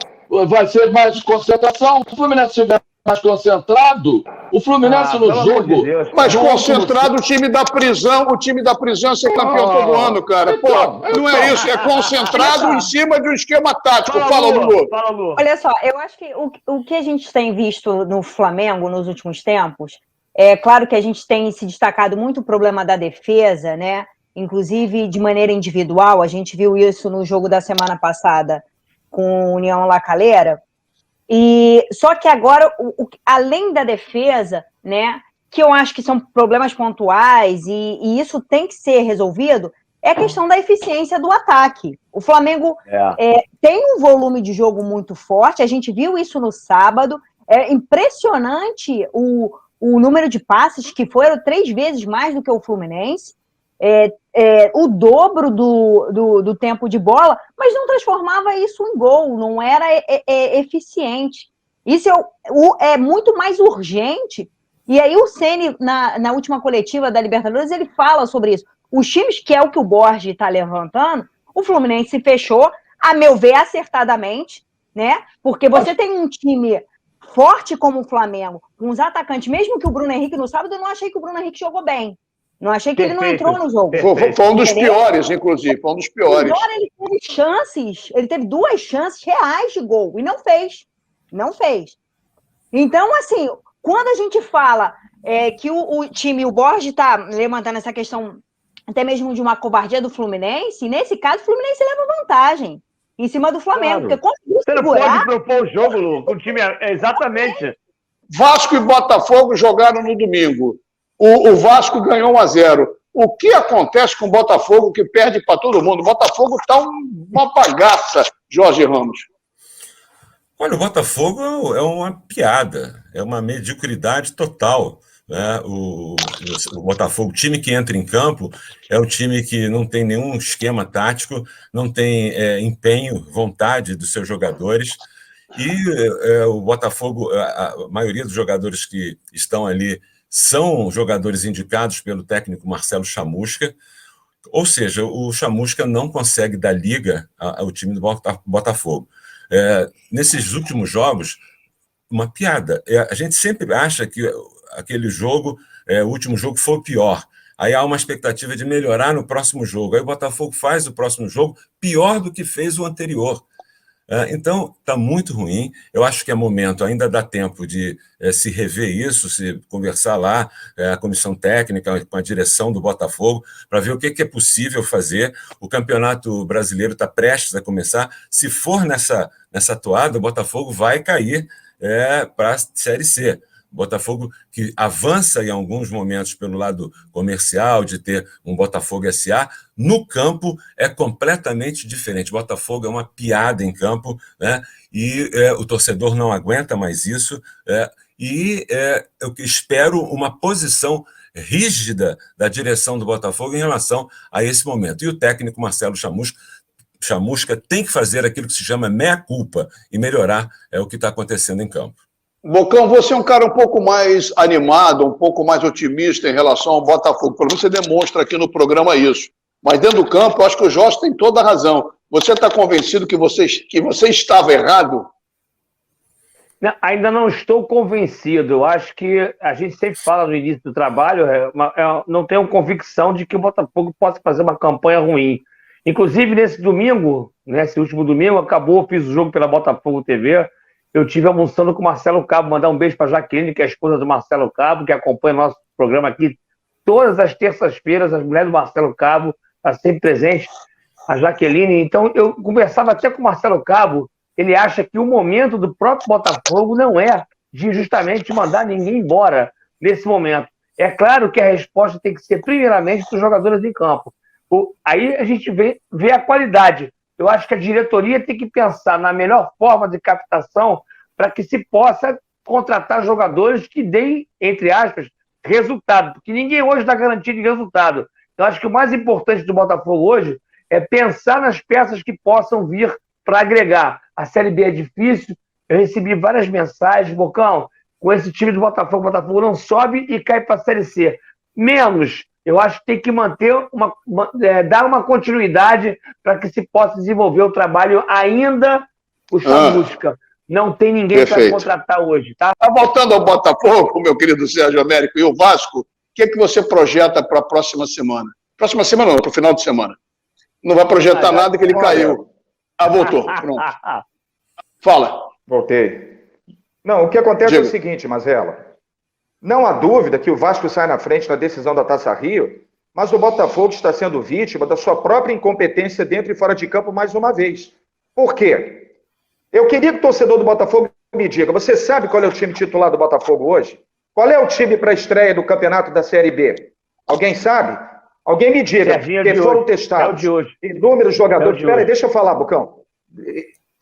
vai ser mais concentração. O Fluminense estiver mais concentrado, o Fluminense no pelo amor de jogo... Deus. Mas concentrado, o time da prisão é ser campeão todo ano, cara. Pô, não é isso, é concentrado em cima de um esquema tático. Fala, Lulu. Fala, Lu. Olha só, eu acho que o que a gente tem visto no Flamengo nos últimos tempos, é claro que a gente tem se destacado muito o problema da defesa, né? Inclusive de maneira individual, a gente viu isso no jogo da semana passada com o União La Calera. E só que agora, além da defesa, né, que eu acho que são problemas pontuais e isso tem que ser resolvido, é a questão da eficiência do ataque. O Flamengo tem um volume de jogo muito forte, a gente viu isso no sábado, é impressionante o número de passes, que foram 3 vezes mais do que o Fluminense, o dobro do tempo de bola, mas não transformava isso em gol, não era eficiente. Isso é muito mais urgente. E aí o Ceni, na última coletiva da Libertadores, ele fala sobre isso. Os times, que é o que o Borges está levantando, o Fluminense se fechou, a meu ver, acertadamente, né? Porque você tem um time forte como o Flamengo, com os atacantes, mesmo que o Bruno Henrique no sábado, eu não achei que o Bruno Henrique jogou bem. Não achei que ele não entrou no jogo. Foi um dos piores, inclusive. Foi um dos piores. Embora ele teve chances, ele teve 2 chances reais de gol e não fez. Não fez. Então, assim, quando a gente fala que o time, o Borges está levantando essa questão até mesmo de uma covardia do Fluminense, nesse caso, o Fluminense leva vantagem em cima do Flamengo. Claro. Porque conseguiu Você não segurar. pode propor o jogo, Lu, com o time... Exatamente. Vasco e Botafogo jogaram no domingo. O Vasco ganhou 1-0. O que acontece com o Botafogo que perde para todo mundo? O Botafogo está uma bagaça, Jorge Ramos. Olha, o Botafogo é uma piada, é uma mediocridade total, né? O Botafogo, o time que entra em campo, é um time que não tem nenhum esquema tático, não tem empenho, vontade dos seus jogadores. E o Botafogo, a maioria dos jogadores que estão ali são jogadores indicados pelo técnico Marcelo Chamusca, ou seja, o Chamusca não consegue dar liga ao time do Botafogo. Nesses últimos jogos, uma piada. A gente sempre acha que aquele jogo, o último jogo, foi o pior. Aí há uma expectativa de melhorar no próximo jogo. Aí o Botafogo faz o próximo jogo pior do que fez o anterior. Então, está muito ruim. Eu acho que é momento, ainda dá tempo de se rever isso, se conversar lá, a comissão técnica, com a direção do Botafogo, para ver o que é possível fazer. O Campeonato Brasileiro está prestes a começar. Se for nessa toada, o Botafogo vai cair para a Série C. Botafogo que avança em alguns momentos pelo lado comercial, de ter um Botafogo SA, no campo é completamente diferente. Botafogo é uma piada em campo, né? E o torcedor não aguenta mais isso, eu espero uma posição rígida da direção do Botafogo em relação a esse momento. E o técnico Marcelo Chamusca tem que fazer aquilo que se chama meia-culpa e melhorar o que está acontecendo em campo. Bocão, você é um cara um pouco mais animado, um pouco mais otimista em relação ao Botafogo. Pelo menos você demonstra aqui no programa isso. Mas dentro do campo, eu acho que o Jorge tem toda a razão. Você está convencido que você estava errado? Não, ainda não estou convencido. Eu acho que a gente sempre fala no início do trabalho, não tenho convicção de que o Botafogo possa fazer uma campanha ruim. Inclusive, nesse último domingo, fiz o jogo pela Botafogo TV. Eu estive almoçando com o Marcelo Cabo, mandar um beijo para a Jaqueline, que é a esposa do Marcelo Cabo, que acompanha nosso programa aqui todas as terças-feiras. As mulheres do Marcelo Cabo estão sempre presentes, a Jaqueline. Então, eu conversava até com o Marcelo Cabo, ele acha que o momento do próprio Botafogo não é de justamente mandar ninguém embora nesse momento. É claro que a resposta tem que ser, primeiramente, dos jogadores em campo. Aí a gente vê a qualidade. Eu acho que a diretoria tem que pensar na melhor forma de captação para que se possa contratar jogadores que deem, entre aspas, resultado. Porque ninguém hoje dá garantia de resultado. Eu acho que o mais importante do Botafogo hoje é pensar nas peças que possam vir para agregar. A Série B é difícil, eu recebi várias mensagens, Bocão, com esse time do Botafogo, o Botafogo não sobe e cai para a Série C. Menos, eu acho que tem que manter, dar uma continuidade para que se possa desenvolver o trabalho ainda o Chamusca. Não tem ninguém para contratar hoje, tá? Voltando ao Botafogo, meu querido Sérgio Américo, e o Vasco, o que é que você projeta para a próxima semana? Próxima semana não, para o final de semana. Não vai projetar nada que ele caiu. Voltou. Pronto. Fala. Voltei. Não, o que acontece é o seguinte, Mazela. Não há dúvida que o Vasco sai na frente na decisão da Taça Rio, mas o Botafogo está sendo vítima da sua própria incompetência dentro e fora de campo mais uma vez. Por quê? Eu queria que o torcedor do Botafogo me diga, você sabe qual é o time titular do Botafogo hoje? Qual é o time para a estreia do campeonato da Série B? Alguém sabe? Alguém me diga, que foram testados inúmeros jogadores. Espera aí, deixa eu falar, Bocão.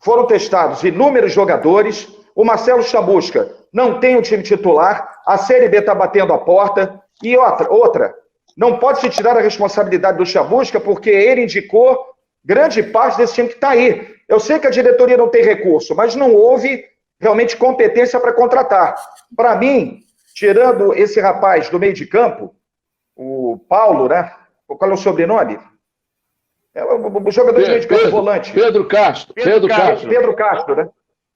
Foram testados inúmeros jogadores. O Marcelo Chamusca não tem um time titular. A Série B está batendo a porta. E outra, não pode se tirar a responsabilidade do Chamusca, porque ele indicou grande parte desse time que está aí. Eu sei que a diretoria não tem recurso, mas não houve realmente competência para contratar. Para mim, tirando esse rapaz do meio de campo, o Paulo, né? Qual é o sobrenome? É o jogador de meio de campo, volante. Pedro Castro. Pedro Castro, né?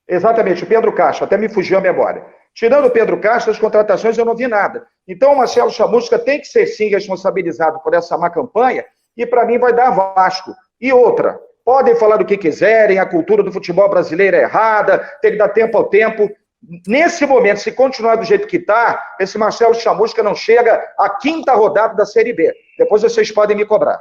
Exatamente, o Pedro Castro. Até me fugiu a memória. Tirando o Pedro Castro, as contratações eu não vi nada. Então o Marcelo Chamusca tem que ser, sim, responsabilizado por essa má campanha e, para mim, vai dar Vasco. E outra, podem falar do que quiserem, a cultura do futebol brasileiro é errada, tem que dar tempo ao tempo. Nesse momento, se continuar do jeito que está, esse Marcelo Chamusca não chega à 5ª rodada da Série B. Depois vocês podem me cobrar.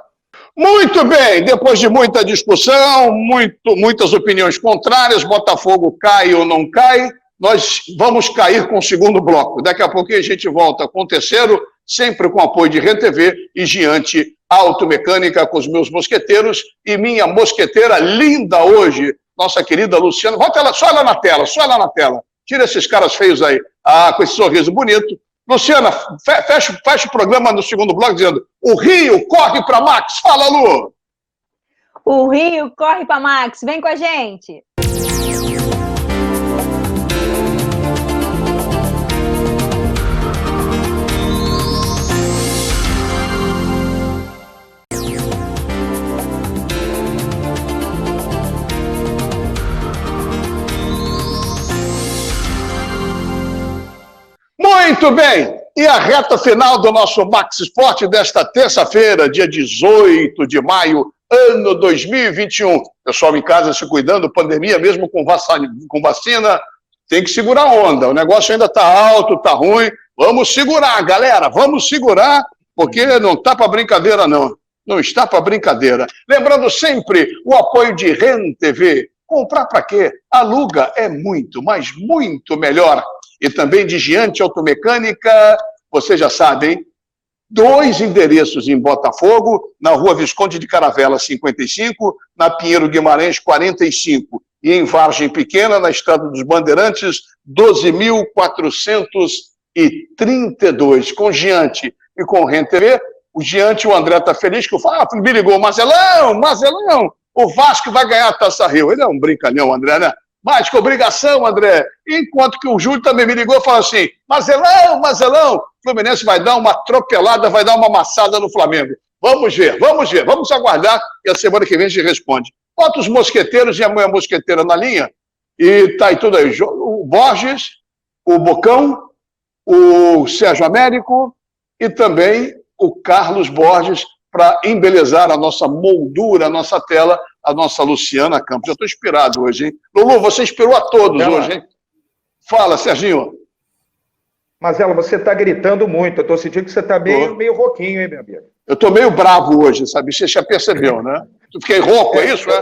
Muito bem, depois de muita discussão, muitas opiniões contrárias, Botafogo cai ou não cai, nós vamos cair com o segundo bloco. Daqui a pouquinho a gente volta com o terceiro, sempre com apoio de RedeTV e Giante Automecânica, com os meus mosqueteiros e minha mosqueteira linda hoje, nossa querida Luciana. Volta ela, só ela na tela. Tira esses caras feios aí, com esse sorriso bonito. Luciana, fecha o programa no segundo bloco dizendo: o Rio corre para Max. Fala, Lu! O Rio corre para Max. Vem com a gente. Muito bem, e a reta final do nosso Max Esporte desta terça-feira, dia 18 de maio, ano 2021. Pessoal em casa se cuidando, pandemia, mesmo com vacina, tem que segurar a onda. O negócio ainda está alto, está ruim. Vamos segurar, galera, vamos segurar, porque não está para brincadeira, não. Não está para brincadeira. Lembrando sempre o apoio de RedeTV. Comprar para quê? Aluga é muito, mas muito melhor. E também de Giante Automecânica, vocês já sabem, 2 endereços em Botafogo, na Rua Visconde de Caravela, 55, na Pinheiro Guimarães, 45, e em Vargem Pequena, na Estrada dos Bandeirantes, 12.432. Com Giante e com RedeTV, o Giante, o André está feliz, que me ligou, Marcelão, o Vasco vai ganhar a Taça Rio. Ele é um brincalhão, André, né? Mais que obrigação, André. Enquanto que o Júlio também me ligou e falou assim: Marcelão, o Fluminense vai dar uma atropelada, vai dar uma amassada no Flamengo. Vamos ver, vamos aguardar e a semana que vem a gente responde. Bota os mosqueteiros e a minha mosqueteira na linha e tá aí tudo aí. O Borges, o Bocão, o Sérgio Américo e também o Carlos Borges para embelezar a nossa moldura, a nossa tela, a nossa Luciana Campos. Já estou inspirado hoje, hein? Lulu, você inspirou a todos hoje, hein? Fala, Serginho. Marcelo, você está gritando muito. Eu estou sentindo que você está meio rouquinho, hein, meu amigo? Eu estou meio bravo hoje, sabe? Você já percebeu, né? Eu fiquei rouco, é isso, né?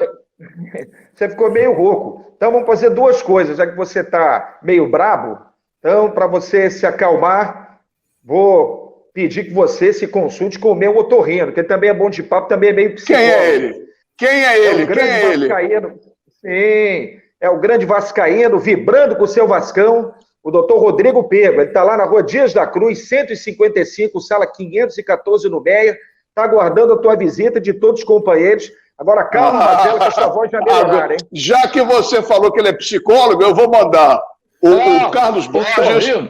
Você ficou meio rouco. Então vamos fazer 2 coisas, já que você está meio brabo. Então, para você se acalmar, vou pedir que você se consulte com o meu otorrino, que ele também é bom de papo, também é meio psicólogo. Quem é ele? Quem é ele? Quem é ele? Vascaíno. Sim, é o grande vascaíno, vibrando com o seu Vascão, o doutor Rodrigo Pego. Ele está lá na Rua Dias da Cruz, 155, sala 514 no Meia. Está aguardando a tua visita de todos os companheiros. Agora, calma, Marcelo, que a sua voz vai melhorar, hein? Já que você falou que ele é psicólogo, eu vou mandar o Carlos Borges,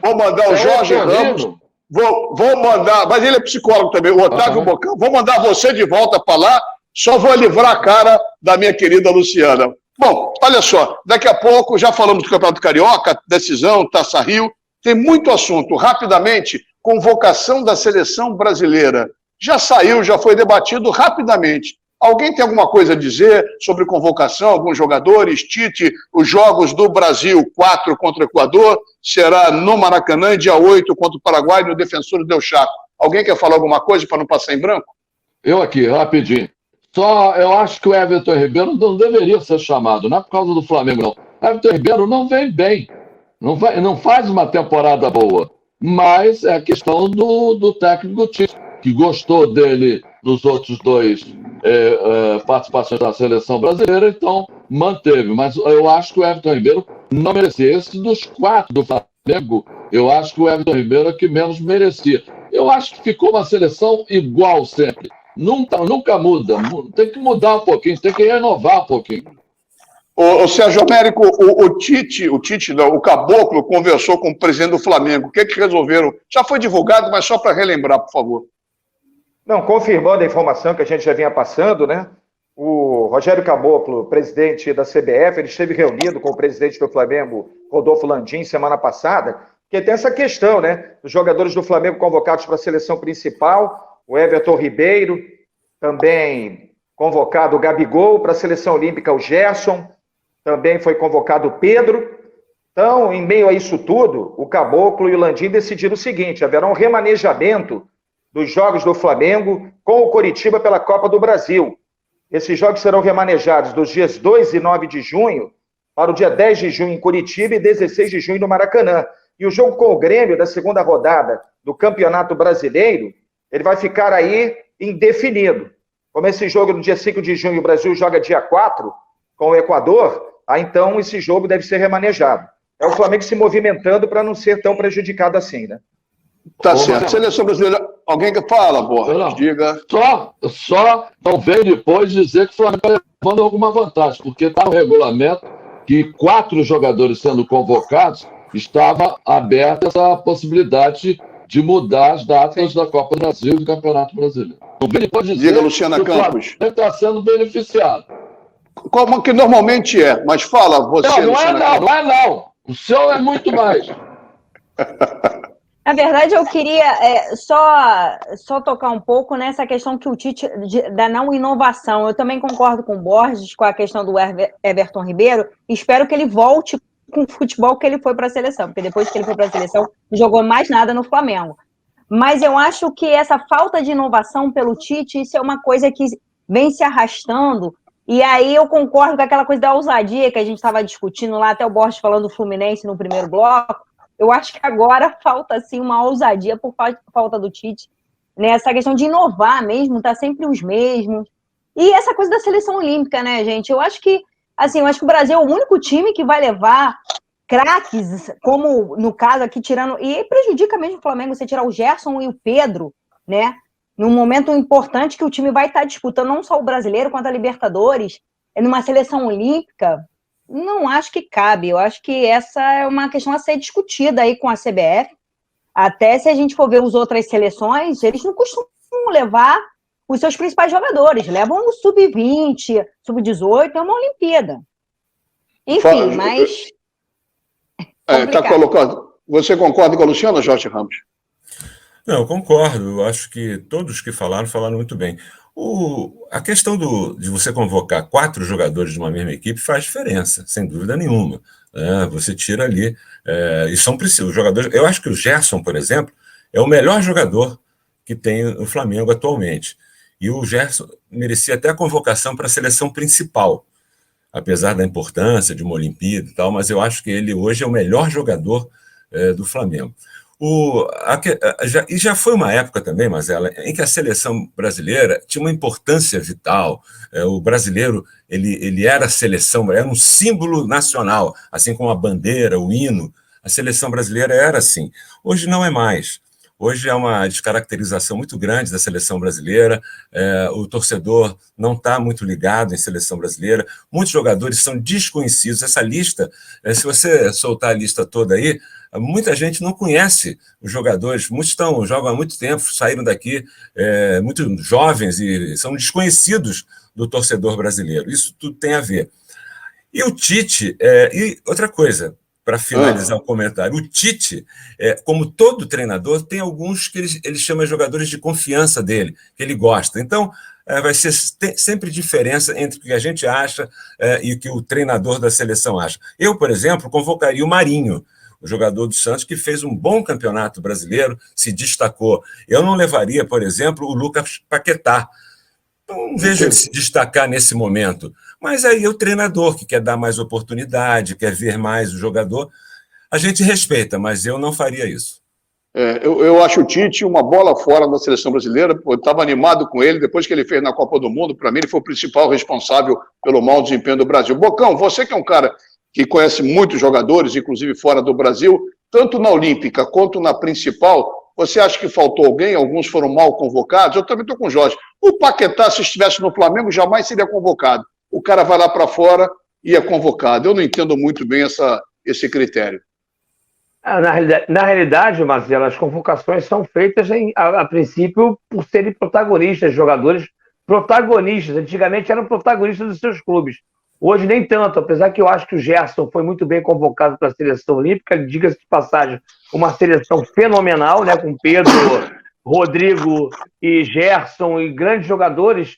vou mandar o Jorge Ramos, vou mandar, mas ele é psicólogo também, o Otávio Bocão, vou mandar você de volta para lá, só vou livrar a cara da minha querida Luciana. Bom, olha só, daqui a pouco já falamos do Campeonato Carioca, decisão, Taça Rio, tem muito assunto. Rapidamente, convocação da seleção brasileira. Já saiu, já foi debatido rapidamente. Alguém tem alguma coisa a dizer sobre convocação, alguns jogadores? Tite, os jogos do Brasil, 4 contra o Equador, será no Maracanã, dia 8 contra o Paraguai, no Defensor Del Chaco. Alguém quer falar alguma coisa para não passar em branco? Eu aqui, rapidinho. Só eu acho que o Everton Ribeiro não deveria ser chamado, não é por causa do Flamengo, não. O Everton Ribeiro não vem bem, não faz uma temporada boa, mas é a questão do técnico Tite, que gostou dele nos outros dois participações da seleção brasileira, então manteve. Mas eu acho que o Everton Ribeiro não merecia. Esse dos 4 do Flamengo, eu acho que o Everton Ribeiro é que menos merecia. Eu acho que ficou uma seleção igual sempre. Nunca muda. Tem que mudar um pouquinho, tem que renovar um pouquinho. O Sérgio Américo, o Caboclo conversou com o presidente do Flamengo. O que resolveram? Já foi divulgado, mas só para relembrar, por favor. Não, confirmando a informação que a gente já vinha passando, né? O Rogério Caboclo, presidente da CBF, ele esteve reunido com o presidente do Flamengo, Rodolfo Landim, semana passada, porque tem essa questão, né? Os jogadores do Flamengo convocados para a seleção principal, o Everton Ribeiro, também convocado o Gabigol, para a seleção olímpica o Gerson, também foi convocado o Pedro. Então, em meio a isso tudo, o Caboclo e o Landim decidiram o seguinte: haverá um remanejamento dos jogos do Flamengo com o Coritiba pela Copa do Brasil. Esses jogos serão remanejados dos dias 2 e 9 de junho para o dia 10 de junho em Curitiba e 16 de junho no Maracanã. E o jogo com o Grêmio da segunda rodada do Campeonato Brasileiro, ele vai ficar aí indefinido. Como esse jogo no dia 5 de junho o Brasil joga dia 4 com o Equador, então esse jogo deve ser remanejado. É o Flamengo se movimentando para não ser tão prejudicado assim, né? Tá certo. Seleção brasileira, alguém que fala, Borges, diga. Só não vem depois dizer que o Flamengo está levando alguma vantagem, porque está no regulamento que 4 jogadores sendo convocados, estava aberta essa possibilidade de mudar as datas da Copa do Brasil e do Campeonato Brasileiro. Não vem depois dizer diga, Luciana que Campos. o está sendo beneficiado. Como que normalmente é, mas fala você, Luciana Campos. Não é não. O seu é muito mais. Na verdade, eu queria só tocar um pouco nessa questão que o Tite, da não inovação. Eu também concordo com o Borges, com a questão do Everton Ribeiro. Espero que ele volte com o futebol que ele foi para a seleção, porque depois que ele foi para a seleção, não jogou mais nada no Flamengo. Mas eu acho que essa falta de inovação pelo Tite, isso é uma coisa que vem se arrastando. E aí eu concordo com aquela coisa da ousadia que a gente estava discutindo lá, até o Borges falando do Fluminense no primeiro bloco. Eu acho que agora falta, assim, uma ousadia por falta do Tite, né? Essa questão de inovar mesmo, tá sempre os mesmos. E essa coisa da seleção olímpica, né, gente? Eu acho que o Brasil é o único time que vai levar craques, como no caso aqui, tirando... E prejudica mesmo o Flamengo você tirar o Gerson e o Pedro, né? Num momento importante que o time vai estar disputando não só o brasileiro, quanto a Libertadores, numa seleção olímpica... Não acho que cabe, eu acho que essa é uma questão a ser discutida aí com a CBF, até se a gente for ver as outras seleções, eles não costumam levar os seus principais jogadores, levam o sub-20, sub-18, é uma Olimpíada. Enfim, mas... Tá colocado. Você concorda com a Luciana, Jorge Ramos? Não, eu concordo, eu acho que todos que falaram muito bem. A questão de você convocar 4 jogadores de uma mesma equipe faz diferença, sem dúvida nenhuma. Você tira ali, e são precisos jogadores. Eu acho que o Gerson, por exemplo, é o melhor jogador que tem o Flamengo atualmente. E o Gerson merecia até a convocação para a seleção principal, apesar da importância de uma Olimpíada e tal, mas eu acho que ele hoje é o melhor jogador do Flamengo. Já foi uma época também, Mazela, em que a seleção brasileira tinha uma importância vital. O brasileiro ele era a seleção, era um símbolo nacional, assim como a bandeira, o hino. A seleção brasileira era assim. Hoje não é mais. Hoje é uma descaracterização muito grande da seleção brasileira, o torcedor não está muito ligado em seleção brasileira, muitos jogadores são desconhecidos. Essa lista, se você soltar a lista toda aí, muita gente não conhece os jogadores, muitos jogam há muito tempo, saíram daqui muito jovens e são desconhecidos do torcedor brasileiro. Isso tudo tem a ver. E o Tite, e outra coisa, para finalizar o comentário, o Tite, como todo treinador, tem alguns que ele chama de jogadores de confiança dele, que ele gosta. Então, vai ser sempre diferença entre o que a gente acha e o que o treinador da seleção acha. Eu, por exemplo, convocaria o Marinho, o jogador do Santos, que fez um bom campeonato brasileiro, se destacou. Eu não levaria, por exemplo, o Lucas Paquetá. Não vejo ele se destacar nesse momento. Mas aí é o treinador que quer dar mais oportunidade, quer ver mais o jogador. A gente respeita, mas eu não faria isso. Eu acho o Tite uma bola fora da seleção brasileira. Eu estava animado com ele, depois que ele fez na Copa do Mundo. Para mim, ele foi o principal responsável pelo mau desempenho do Brasil. Bocão, você que é um cara que conhece muitos jogadores, inclusive fora do Brasil, tanto na Olímpica quanto na principal, você acha que faltou alguém? Alguns foram mal convocados? Eu também estou com o Jorge. O Paquetá, se estivesse no Flamengo, jamais seria convocado. O cara vai lá para fora e é convocado. Eu não entendo muito bem esse critério. Na realidade, Marcelo, as convocações são feitas, a princípio, por serem protagonistas, jogadores protagonistas. Antigamente eram protagonistas dos seus clubes. Hoje nem tanto, apesar que eu acho que o Gerson foi muito bem convocado para a seleção olímpica, diga-se de passagem, uma seleção fenomenal, né, com Pedro, Rodrigo e Gerson e grandes jogadores.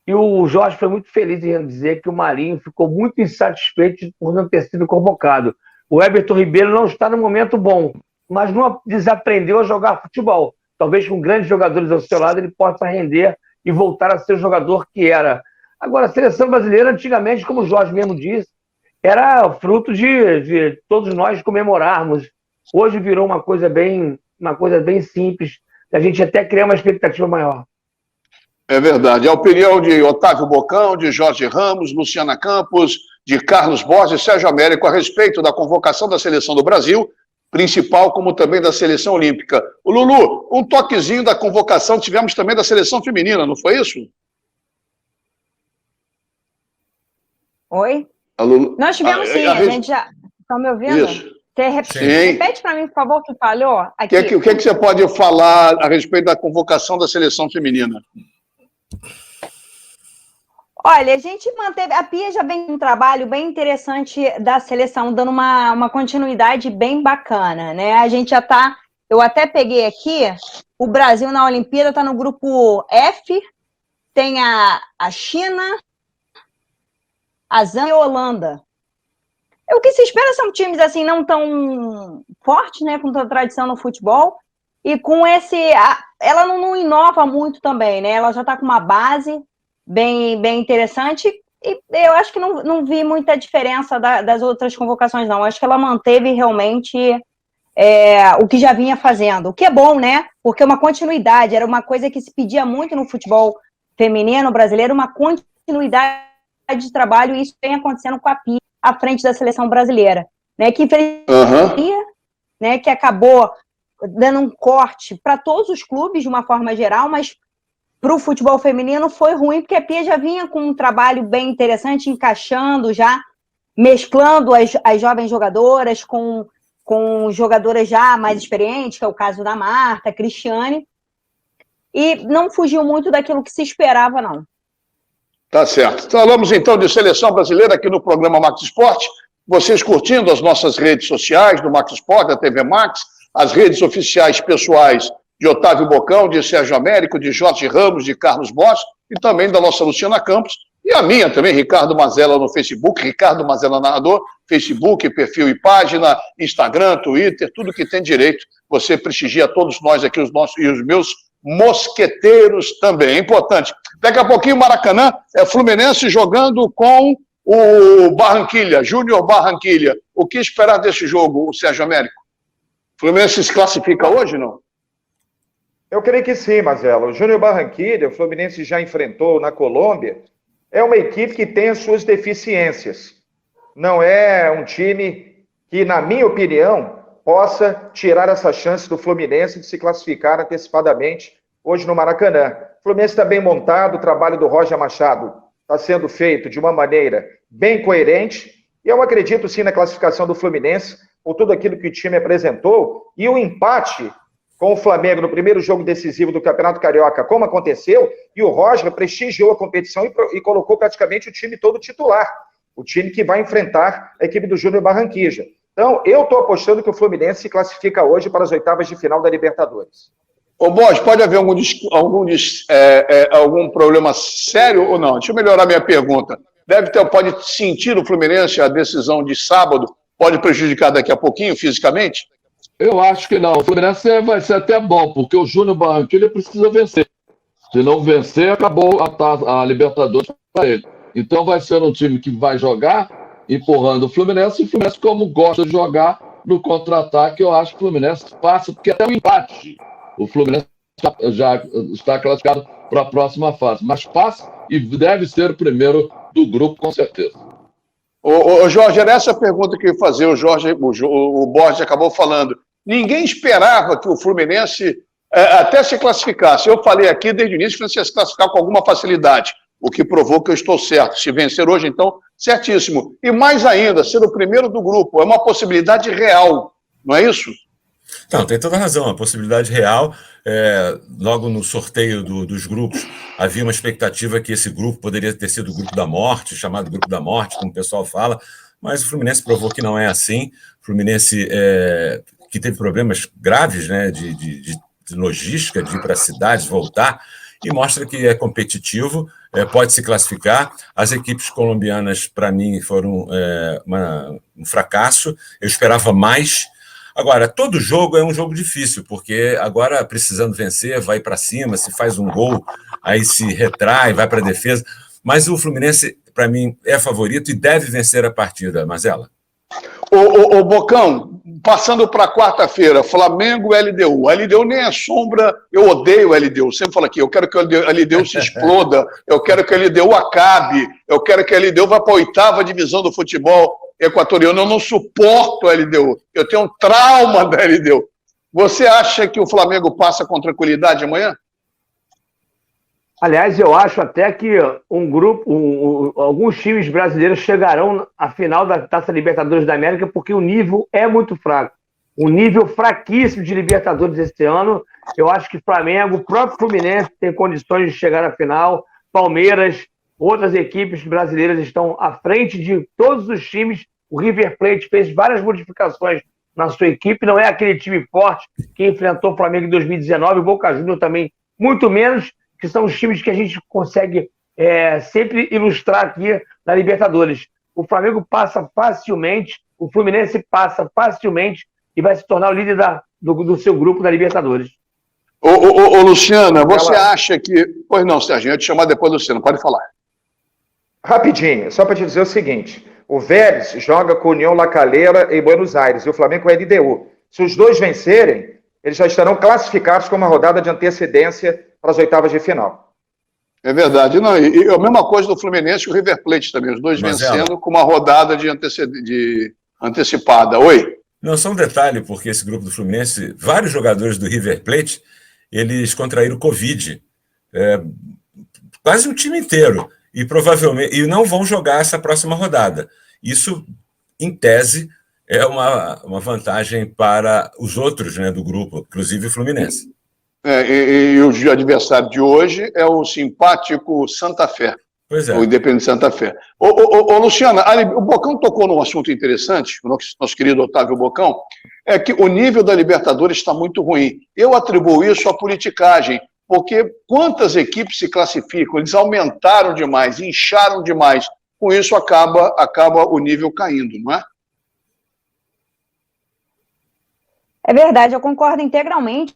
E o Jorge foi muito feliz em dizer que o Marinho ficou muito insatisfeito por não ter sido convocado. O Everton Ribeiro não está no momento bom, mas não desaprendeu a jogar futebol. Talvez com grandes jogadores ao seu lado ele possa render e voltar a ser o jogador que era. Agora, a seleção brasileira, antigamente, como o Jorge mesmo disse, era fruto de todos nós comemorarmos. Hoje virou uma coisa bem simples, a gente até criar uma expectativa maior. É verdade. A opinião de Otávio Bocão, de Jorge Ramos, Luciana Campos, de Carlos Borges e Sérgio Américo a respeito da convocação da seleção do Brasil, principal como também da seleção olímpica. O Lulu, um toquezinho da convocação tivemos também da seleção feminina, não foi isso? Oi? Lulu... Nós tivemos sim, a gente já... Estão me ouvindo? Isso. Repete para mim, por favor, o que falhou. O que você pode falar a respeito da convocação da seleção feminina? Olha, a gente manteve... A Pia já vem um trabalho bem interessante da seleção, dando uma continuidade bem bacana, né? A gente já está... Eu até peguei aqui, o Brasil na Olimpíada está no grupo F, tem a China, a Zâmbia e a Holanda. O que se espera são times assim não tão fortes, né, com tanta tradição no futebol, e com ela não inova muito também, né? Ela já está com uma base bem interessante, e eu acho que não vi muita diferença das outras convocações, não. Acho que ela manteve realmente o que já vinha fazendo, o que é bom, né? Porque é uma continuidade, era uma coisa que se pedia muito no futebol feminino brasileiro, uma continuidade de trabalho, e isso vem acontecendo com a Pia à frente da seleção brasileira, né? Que né, que acabou dando um corte para todos os clubes de uma forma geral, mas para o futebol feminino foi ruim, porque a Pia já vinha com um trabalho bem interessante, encaixando já, mesclando as jovens jogadoras com jogadoras já mais experientes, que é o caso da Marta, Cristiane, e não fugiu muito daquilo que se esperava, não. Tá certo. Falamos então de seleção brasileira aqui no programa Max Esporte. Vocês curtindo as nossas redes sociais do Max Esporte, da TV Max, as redes oficiais pessoais de Otávio Bocão, de Sérgio Américo, de Jorge Ramos, de Carlos Bosch e também da nossa Luciana Campos e a minha também, Ricardo Mazella no Facebook, Ricardo Mazella Narrador, Facebook, perfil e página, Instagram, Twitter, tudo que tem direito. Você prestigia todos nós aqui, os nossos e os meus mosqueteiros também. É importante. Daqui a pouquinho, Maracanã, Fluminense jogando com o Barranquilla, Júnior Barranquilla. O que esperar desse jogo, o Sérgio Américo? Fluminense se classifica hoje, não? Eu creio que sim, Mazela. O Júnior Barranquilla, o Fluminense já enfrentou na Colômbia, é uma equipe que tem as suas deficiências. Não é um time que, na minha opinião, possa tirar essa chance do Fluminense de se classificar antecipadamente hoje no Maracanã. O Fluminense está bem montado, o trabalho do Roger Machado está sendo feito de uma maneira bem coerente, e eu acredito sim na classificação do Fluminense, por tudo aquilo que o time apresentou, e o empate com o Flamengo no primeiro jogo decisivo do Campeonato Carioca, como aconteceu, e o Roger prestigiou a competição e colocou praticamente o time todo titular, o time que vai enfrentar a equipe do Júnior Barranquilla. Então, eu estou apostando que o Fluminense se classifica hoje para as oitavas de final da Libertadores. Ô, Borges, pode haver algum problema sério ou não? Deixa eu melhorar minha pergunta. Pode sentir o Fluminense a decisão de sábado? Pode prejudicar daqui a pouquinho fisicamente? Eu acho que não. O Fluminense vai ser até bom, porque o Júnior Barranquilla precisa vencer. Se não vencer, acabou a Libertadores para ele. Então vai ser um time que vai jogar empurrando o Fluminense, e o Fluminense, como gosta de jogar no contra-ataque, eu acho que o Fluminense passa, porque até o empate o Fluminense já está classificado para a próxima fase. Mas passa e deve ser o primeiro do grupo, com certeza. Ô, Jorge, era essa a pergunta que eu ia fazer. O Borges acabou falando. Ninguém esperava que o Fluminense até se classificasse. Eu falei aqui desde o início que o Fluminense ia se classificar com alguma facilidade, o que provou que eu estou certo. Se vencer hoje, então, certíssimo. E mais ainda, ser o primeiro do grupo é uma possibilidade real, não é isso? Não, tem toda a razão, a possibilidade real. Logo no sorteio dos grupos, havia uma expectativa que esse grupo poderia ter sido o grupo da morte, chamado grupo da morte, como o pessoal fala, mas o Fluminense provou que não é assim. O Fluminense, que teve problemas graves, né, de logística, de ir para as cidades, voltar, e mostra que é competitivo, pode se classificar. As equipes colombianas, para mim, foram um fracasso. Eu esperava mais. Agora, todo jogo é um jogo difícil, porque agora, precisando vencer, vai para cima, se faz um gol, aí se retrai, vai para a defesa. Mas o Fluminense, para mim, é favorito e deve vencer a partida, Mazela. Ô, Bocão, passando para quarta-feira, Flamengo e LDU. A LDU nem é sombra, eu odeio o LDU. Sempre falo aqui, eu quero que a LDU se exploda, eu quero que a LDU acabe, eu quero que a LDU vá para a 8ª divisão do futebol equatoriano. Eu não suporto a LDU, eu tenho um trauma da LDU. Você acha que o Flamengo passa com tranquilidade amanhã? Aliás, eu acho até que alguns times brasileiros chegarão à final da Taça Libertadores da América, porque o nível é muito fraco. Um nível fraquíssimo de Libertadores esse ano. Eu acho que Flamengo, o próprio Fluminense tem condições de chegar à final. Palmeiras, outras equipes brasileiras estão à frente de todos os times. O River Plate fez várias modificações na sua equipe. Não é aquele time forte que enfrentou o Flamengo em 2019. O Boca Juniors também, muito menos, que são os times que a gente consegue sempre ilustrar aqui na Libertadores. O Flamengo passa facilmente, o Fluminense passa facilmente e vai se tornar o líder do seu grupo da Libertadores. Ô, Luciana, você acha que... Pois não, Serginho, eu ia te chamar depois, Luciano, pode falar. Rapidinho, só para te dizer o seguinte, o Vélez joga com o União La Calera em Buenos Aires e o Flamengo é LDU. Se os dois vencerem, eles já estarão classificados com uma rodada de antecedência para as oitavas de final. É verdade. Não, e a mesma coisa do Fluminense e o River Plate também, os dois vencendo com uma rodada de antecipada. Oi? Não, só um detalhe, porque esse grupo do Fluminense, vários jogadores do River Plate, eles contraíram Covid. Quase um time inteiro. E provavelmente não vão jogar essa próxima rodada. Isso, em tese, é uma vantagem para os outros, né, do grupo, inclusive o Fluminense. E o adversário de hoje é o simpático Santa Fé. Pois é. O Independente Santa Fé. Ô, Luciana, o Bocão tocou num assunto interessante, o nosso querido Otávio Bocão, é que o nível da Libertadores está muito ruim. Eu atribuo isso à politicagem, porque quantas equipes se classificam, eles aumentaram demais, incharam demais. Com isso acaba o nível caindo, não é? É verdade, eu concordo integralmente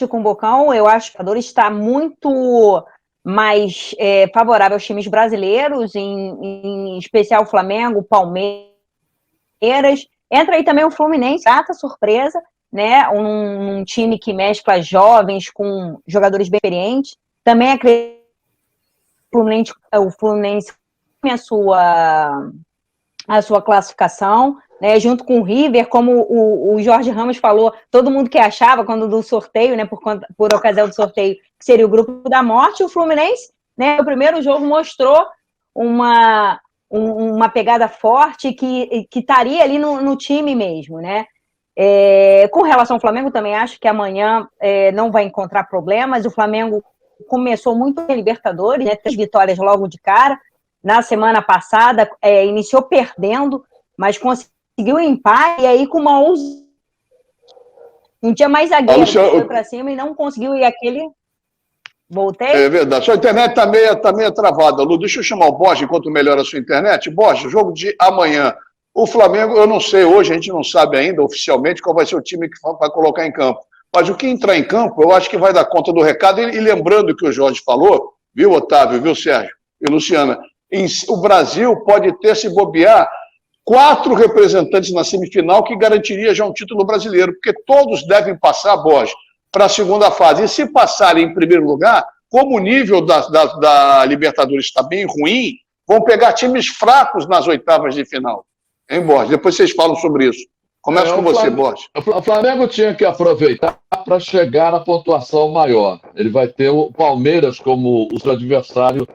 com o Bocão. Eu acho que o Libertadores está muito mais favorável aos times brasileiros, em especial o Flamengo, Palmeiras, Entra aí também o Fluminense, grata surpresa, né? Um time que mescla jovens com jogadores bem experientes. Também acredito que o Fluminense tem a sua classificação, né? Junto com o River, como o Jorge Ramos falou, todo mundo que achava quando do sorteio, né? Por ocasião do sorteio, que seria o grupo da morte, o Fluminense, né? O primeiro jogo mostrou uma pegada forte que estaria ali no time mesmo, né? Com relação ao Flamengo, também acho que amanhã não vai encontrar problemas. O Flamengo começou muito em Libertadores, né? 3 vitórias logo de cara. Na semana passada, iniciou perdendo, mas conseguiu empate, e aí com uma ousadia. Não tinha mais zagueiro, foi para cima e não conseguiu ir aquele... Voltei? É verdade. Sua internet está meio travada, Lu. Deixa eu chamar o Borges enquanto melhora a sua internet. Borges, jogo de amanhã. O Flamengo, eu não sei, hoje a gente não sabe ainda oficialmente qual vai ser o time que vai colocar em campo. Mas o que entrar em campo, eu acho que vai dar conta do recado. E lembrando que o Jorge falou, viu, Otávio, viu, Sérgio e Luciana, o Brasil pode ter, se bobear, 4 representantes na semifinal que garantiria já um título brasileiro, porque todos devem passar, Borges, para a segunda fase. E se passarem em primeiro lugar, como o nível da Libertadores está bem ruim, vão pegar times fracos nas oitavas de final. Hein, Borges? Depois vocês falam sobre isso. Começa com você, Borges. O Flamengo tinha que aproveitar para chegar na pontuação maior. Ele vai ter o Palmeiras como o seu adversário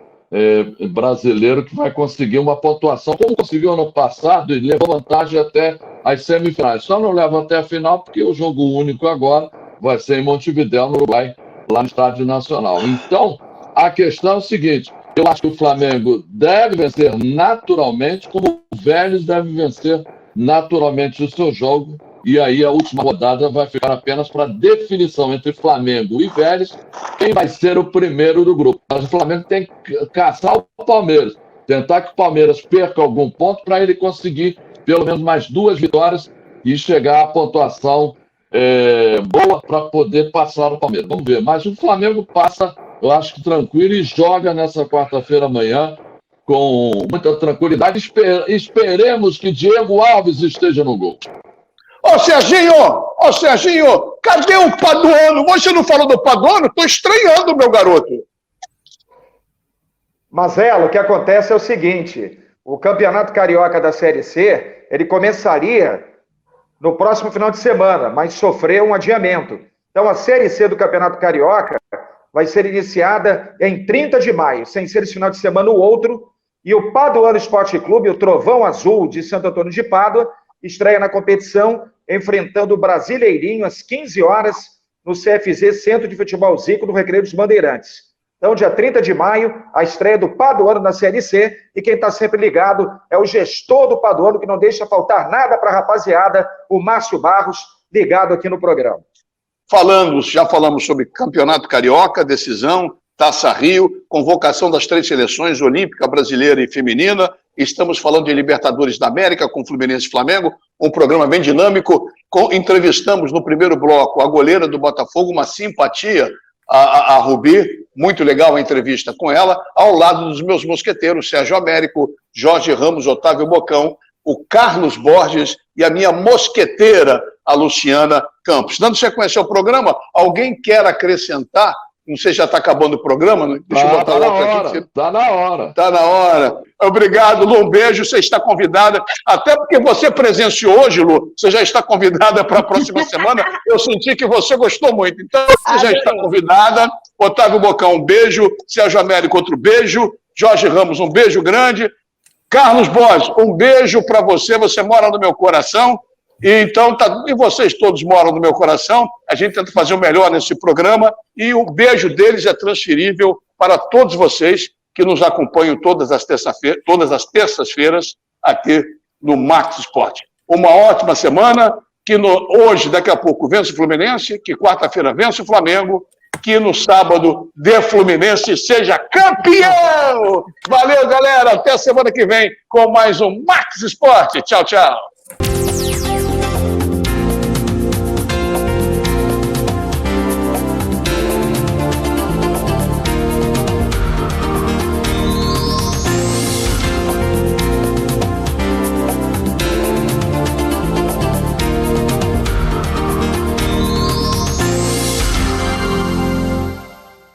brasileiro, que vai conseguir uma pontuação, como conseguiu ano passado, e levou vantagem até as semifinais. Só não leva até a final, porque o jogo único agora vai ser em Montevidéu, no Uruguai, lá no Estádio Nacional. Então, a questão é o seguinte: eu acho que o Flamengo deve vencer naturalmente, como o Vélez deve vencer naturalmente o seu jogo, e aí a última rodada vai ficar apenas para definição entre Flamengo e Vélez, quem vai ser o primeiro do grupo. Mas o Flamengo tem que caçar o Palmeiras, tentar que o Palmeiras perca algum ponto para ele conseguir pelo menos mais 2 vitórias e chegar à pontuação boa para poder passar o Palmeiras. Vamos ver. Mas o Flamengo passa, eu acho que tranquilo, e joga nessa quarta-feira amanhã com muita tranquilidade. Esperemos que Diego Alves esteja no gol. Ô, Serginho, cadê o Paduano? Você não falou do Paduano? Estou estranhando, meu garoto. Mazela, o que acontece é o seguinte: o Campeonato Carioca da Série C, ele começaria no próximo final de semana, mas sofreu um adiamento. Então, a Série C do Campeonato Carioca vai ser iniciada em 30 de maio, sem ser esse final de semana o outro, e o Paduano Esporte Clube, o Trovão Azul de Santo Antônio de Pádua, estreia na competição, enfrentando o Brasileirinho às 15 horas no CFZ, Centro de Futebol Zico, do Recreio dos Bandeirantes. Então, dia 30 de maio, a estreia do Paduano na Série C, e quem está sempre ligado é o gestor do Paduano, que não deixa faltar nada para a rapaziada, o Márcio Barros, ligado aqui no programa. Já falamos sobre Campeonato Carioca, decisão, Taça Rio, convocação das 3 seleções, olímpica, brasileira e feminina. Estamos falando de Libertadores da América com Fluminense e Flamengo, um programa bem dinâmico. Entrevistamos no primeiro bloco a goleira do Botafogo, uma simpatia, a Rubi, muito legal a entrevista com ela, ao lado dos meus mosqueteiros, Sérgio Américo, Jorge Ramos, Otávio Bocão, o Carlos Borges e a minha mosqueteira, a Luciana Campos. Dando sequência ao programa, alguém quer acrescentar? Não sei se já está acabando o programa. Deixa eu botar aqui. Está na hora. Está na hora. Obrigado, Lu. Um beijo. Você está convidada. Até porque você presenciou hoje, Lu. Você já está convidada para a próxima semana. Eu senti que você gostou muito. Então, você já está convidada. Otávio Bocão, um beijo. Sérgio Américo, outro beijo. Jorge Ramos, um beijo grande. Carlos Borges, um beijo para você. Você mora no meu coração. E vocês todos moram no meu coração, a gente tenta fazer o melhor nesse programa, e o beijo deles é transferível para todos vocês que nos acompanham todas as terças-feiras aqui no Max Esporte. Uma ótima semana, que hoje, daqui a pouco, vence o Fluminense, que quarta-feira vence o Flamengo, que no sábado dê Fluminense seja campeão! Valeu, galera! Até a semana que vem com mais um Max Esporte. Tchau, tchau!